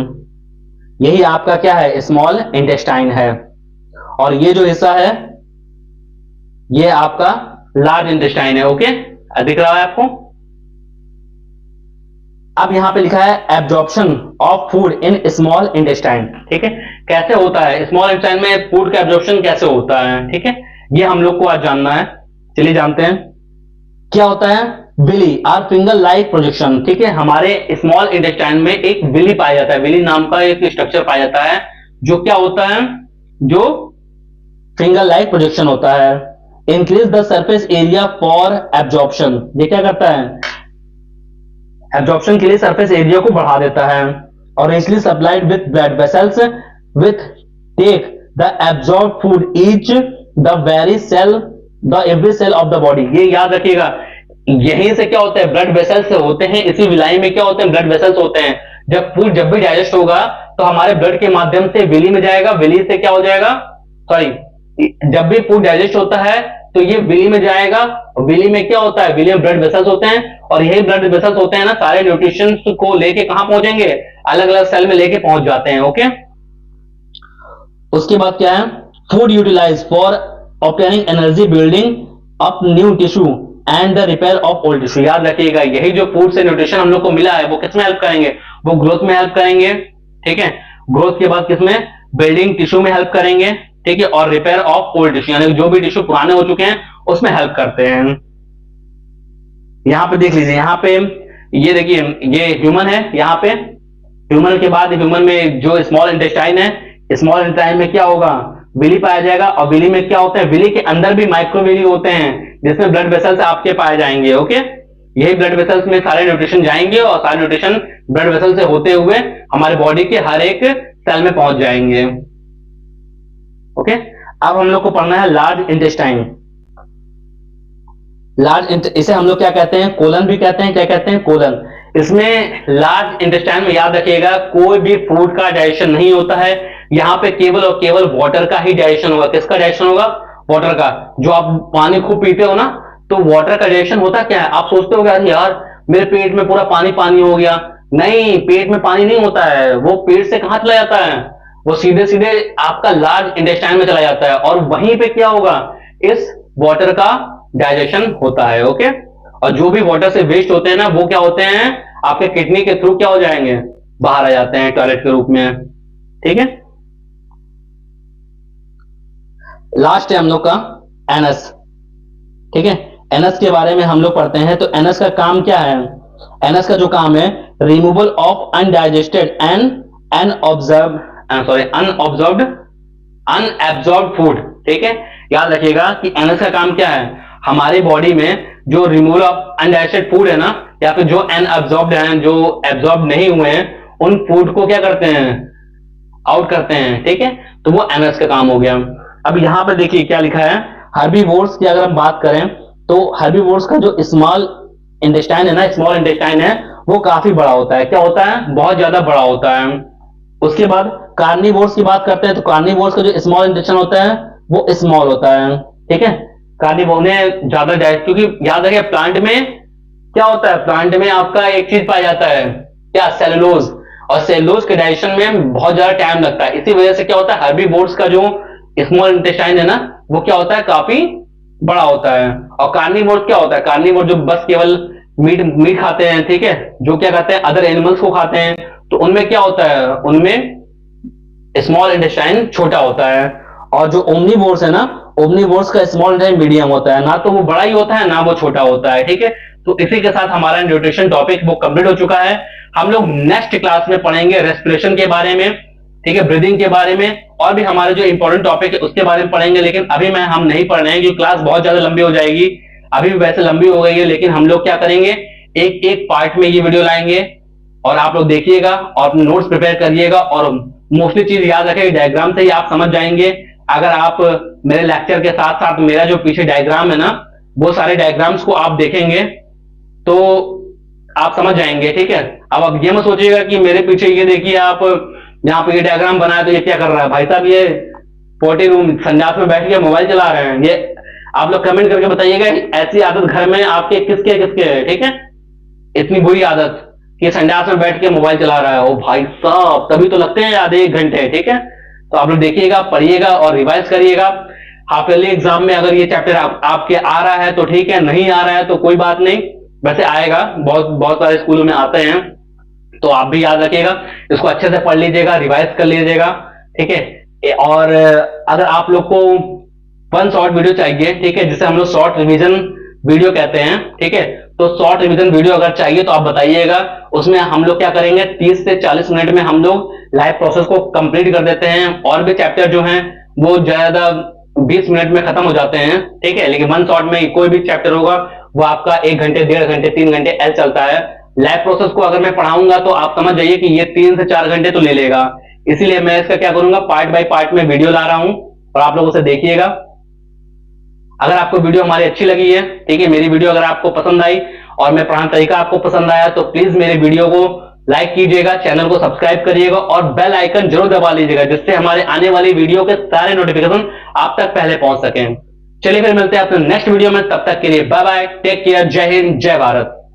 यही आपका क्या है, स्मॉल इंटेस्टाइन है। और ये जो हिस्सा है ये आपका लार्ज इंटेस्टाइन है। ओके, दिख रहा है आपको। अब यहां पे लिखा है absorption of food in small intestine. ठीक है, कैसे होता है स्मॉल इंटेस्टाइन में फूड का एब्जॉर्प्शन कैसे होता है। ठीक है, ये हम लोग को आज जानना है। चलिए जानते हैं क्या होता है। Villi are finger like projection. ठीक है, हमारे स्मॉल इंटेस्टाइन में एक विली पाया जाता है, विली नाम का एक स्ट्रक्चर पाया जाता है, जो क्या होता है, जो फिंगर लाइक प्रोजेक्शन होता है। Increase the surface area for absorption. ये क्या करता है, एब्जॉर्प्शन के लिए सरफेस एरिया को बढ़ा देता है। और easily supplied with blood vessels with take the absorb food each the very cell the every cell of the body. ये याद रखिएगा, यहीं से क्या होता है, ब्लड वेसल्स होते हैं, इसी विलाई में क्या होते हैं, ब्लड वेसल्स होते हैं। जब फूड जब भी डाइजेस्ट होगा तो हमारे ब्लड के माध्यम से विली में जाएगा, विली से क्या हो जाएगा, सॉरी, जब भी फूड डाइजेस्ट होता है तो ये विली में जाएगा। विली में क्या होता है, विली में ब्लड वेसल्स होते हैं, और यही ब्लड वेसल्स होते हैं ना, सारे न्यूट्रिशन को लेके कहां पहुंचेंगे, अलग अलग सेल में लेके पहुंच जाते हैं। ओके, उसके बाद क्या है, food utilize for obtaining energy, building up new tissue and the repair of old tissue. याद रखिएगा, यही जो फूड से न्यूट्रिशन हम लोग को मिला है वो किसमें हेल्प करेंगे, वो ग्रोथ में हेल्प करेंगे। ठीक है, ग्रोथ के बाद किसमें, बिल्डिंग टिश्यू में हेल्प करेंगे। ठीक है, और रिपेयर ऑफ ओल्ड टिश्यू, यानी जो भी टिश्यू पुराने हो चुके हैं उसमें हेल्प करते हैं। यहां पे देख लीजिए, यहां पे ये देखिए ये ह्यूमन है, यहाँ पे ह्यूमन के बाद ह्यूमन में जो स्मॉल इंटेस्टाइन है, स्मॉल इंटेस्टाइन में क्या होगा, विली पाया जाएगा। और विली में क्या होता है, विली के अंदर भी माइक्रोविली होते हैं जिसमें ब्लड वेसल्स आपके पाए जाएंगे। ओके, यही ब्लड वेसल्स में सारे न्यूट्रिशन जाएंगे और सारे न्यूट्रिशन ब्लड वेसल से होते हुए हमारे बॉडी के हर एक सेल में पहुंच जाएंगे। ओके, अब हम लोग को पढ़ना है लार्ज इंटेस्टाइन। इसे हम लोग क्या कहते हैं, कोलन भी कहते हैं। क्या कहते हैं, कोलन। इसमें लार्ज इंटेस्टाइन में याद रखिएगा कोई भी फूड का डाइजेशन नहीं होता है, यहाँ पे केवल और केवल वाटर का ही डाइजेशन होगा। किसका डाइजेशन होगा, वाटर का। जो आप पानी खूब पीते हो ना, तो वाटर का डाइजेशन होता क्या है, आप सोचते हो यार मेरे पेट में पूरा पानी पानी हो गया। नहीं, पेट में पानी नहीं होता है, वो पेट से कहां चला जाता है, वो सीधे सीधे आपका लार्ज इंटेस्टाइन में चला जाता है और वहीं पे क्या होगा, इस वाटर का डाइजेशन होता है। ओके, और जो भी वाटर से वेस्ट होते हैं ना, वो क्या होते हैं, आपके किडनी के थ्रू क्या हो जाएंगे, बाहर आ जाते हैं टॉयलेट के रूप में। ठीक है, लास्ट है हम लोग का एनस। ठीक है, एनस के बारे में हम लोग पढ़ते हैं। तो एनस का काम क्या है, एनस का जो काम है, removal of undigested and unabsorbed food. ठीक है, याद रखिएगा कि एनस का काम क्या है, हमारी बॉडी में जो रिमूवल ऑफ अनडाइजेस्टेड फूड है ना, या फिर जो अनएब्जॉर्ब्ड हैं, जो एब्जॉर्ब नहीं हुए हैं, उन फूड को क्या करते हैं, आउट करते हैं। ठीक है, तो वो एनस का काम हो गया। अब यहां पर देखिए क्या लिखा है, हर्बीवोर्स की अगर हम बात करें तो हर्बीवोर्स का जो स्मॉल इंटेस्टाइन है ना, स्मॉल इंटेस्टाइन है, वो काफी बड़ा होता है। क्या होता है, बहुत ज्यादा बड़ा होता है। उसके बाद कार्निवोर्स की बात करते हैं तो कार्निवोर्स का जो स्मॉल इंटेस्टाइन होता है वो स्मॉल होता है। ठीक है, कार्निवोर ने ज्यादा डाइजेस्ट, क्योंकि याद रखिए प्लांट में क्या होता है, प्लांट में आपका एक चीज पाया जाता है, क्या, सेलुलोज। और सेलुलोज के डाइजेशन में बहुत ज्यादा टाइम लगता है। इसी वजह से क्या होता है, हर्बीवोर्स का जो स्मॉल इंटेस्टाइन है ना, वो क्या होता है, काफी बड़ा होता है। और कार्निवोर क्या होता है, कार्निवोर जो बस केवल मीट खाते हैं। ठीक है, जो क्या खाते हैं, अदर एनिमल्स को खाते हैं, तो उनमें क्या होता है, उनमें स्मॉल इंटेस्टाइन छोटा होता है। और जो ओमनीवोर्स है ना, ओमनीवोर्स का स्मॉल इंटेस्टाइन मीडियम होता है, ना तो वो बड़ा ही होता है ना वो छोटा होता है। ठीक है, तो इसी के साथ हमारा न्यूट्रिशन टॉपिक वो कंप्लीट हो चुका है। हम लोग नेक्स्ट क्लास में पढ़ेंगे रेस्पिरेशन के बारे में, ठीक है, ब्रीदिंग के बारे में, और भी हमारे जो इंपॉर्टेंट टॉपिक है उसके बारे में पढ़ेंगे। लेकिन अभी हम नहीं पढ़ रहे हैं क्योंकि क्लास बहुत ज्यादा लंबी हो जाएगी। अभी भी वैसे लंबी हो गई है, लेकिन हम लोग क्या करेंगे, एक एक पार्ट में ये वीडियो लाएंगे और आप लोग देखिएगा और अपने नोट्स प्रिपेयर करिएगा। और मोस्टली चीज याद रखें, डायग्राम से ही आप समझ जाएंगे। अगर आप मेरे लेक्चर के साथ साथ मेरा जो पीछे डायग्राम है ना, वो सारे डायग्राम्स को आप देखेंगे तो आप समझ जाएंगे। ठीक है, अब आप ये मत सोचिएगा कि मेरे पीछे ये देखिए, आप यहाँ पे ये डायग्राम बनाया तो ये क्या कर रहा है भाई साहब, ये पोटी रूम संजास में बैठ के मोबाइल चला रहे हैं। ये आप लोग कमेंट करके बताइएगा ऐसी आदत घर में आपके किसके है। ठीक है, इतनी बुरी आदत कि संडास में बैठ के मोबाइल चला रहा है, ओ भाई साहब, तभी तो लगते हैं आधे एक घंटे। ठीक है, तो आप लोग देखिएगा, पढ़िएगा और रिवाइज करिएगा। हाफ ईयरली एग्जाम में अगर ये चैप्टर आपके आ रहा है तो ठीक है, नहीं आ रहा है तो कोई बात नहीं, वैसे आएगा, बहुत सारे स्कूलों में आते हैं। तो आप भी याद रखिएगा, इसको अच्छे से पढ़ लीजिएगा, रिवाइज कर लीजिएगा। ठीक है, और अगर आप लोग को 1 शॉर्ट वीडियो चाहिए, ठीक है, जिसे हम लोग शॉर्ट रिवीजन वीडियो कहते हैं, ठीक है, तो शॉर्ट रिवीजन वीडियो अगर चाहिए तो आप बताइएगा। उसमें हम लोग क्या करेंगे, 30 से 40 मिनट में हम लोग लाइव प्रोसेस को कंप्लीट कर देते हैं। और भी चैप्टर जो हैं वो ज्यादा 20 मिनट में खत्म हो जाते हैं। ठीक है, लेकिन 1 शॉट में कोई भी चैप्टर होगा वो आपका 1 घंटे, 1.5 घंटे, 3 घंटे ऐसे चलता है। लाइव प्रोसेस को अगर मैं पढ़ाऊंगा तो आप समझ जाइए कि ये 3 से 4 घंटे तो ले लेगा। इसीलिए मैं इसका क्या करूंगा, पार्ट बाय पार्ट में वीडियो ला रहा हूं और आप लोग उसे देखिएगा। अगर आपको वीडियो हमारी अच्छी लगी है, ठीक है, मेरी वीडियो अगर आपको पसंद आई और मैं पढ़ाने तरीका आपको पसंद आया, तो प्लीज मेरे वीडियो को लाइक कीजिएगा, चैनल को सब्सक्राइब करिएगा और बेल आइकन जरूर दबा लीजिएगा, जिससे हमारे आने वाली वीडियो के सारे नोटिफिकेशन आप तक पहले पहुंच सकें। चलिए फिर मिलते हैं अपने नेक्स्ट वीडियो में, तब तक के लिए बाय बाय, टेक केयर, जय हिंद, जय भारत।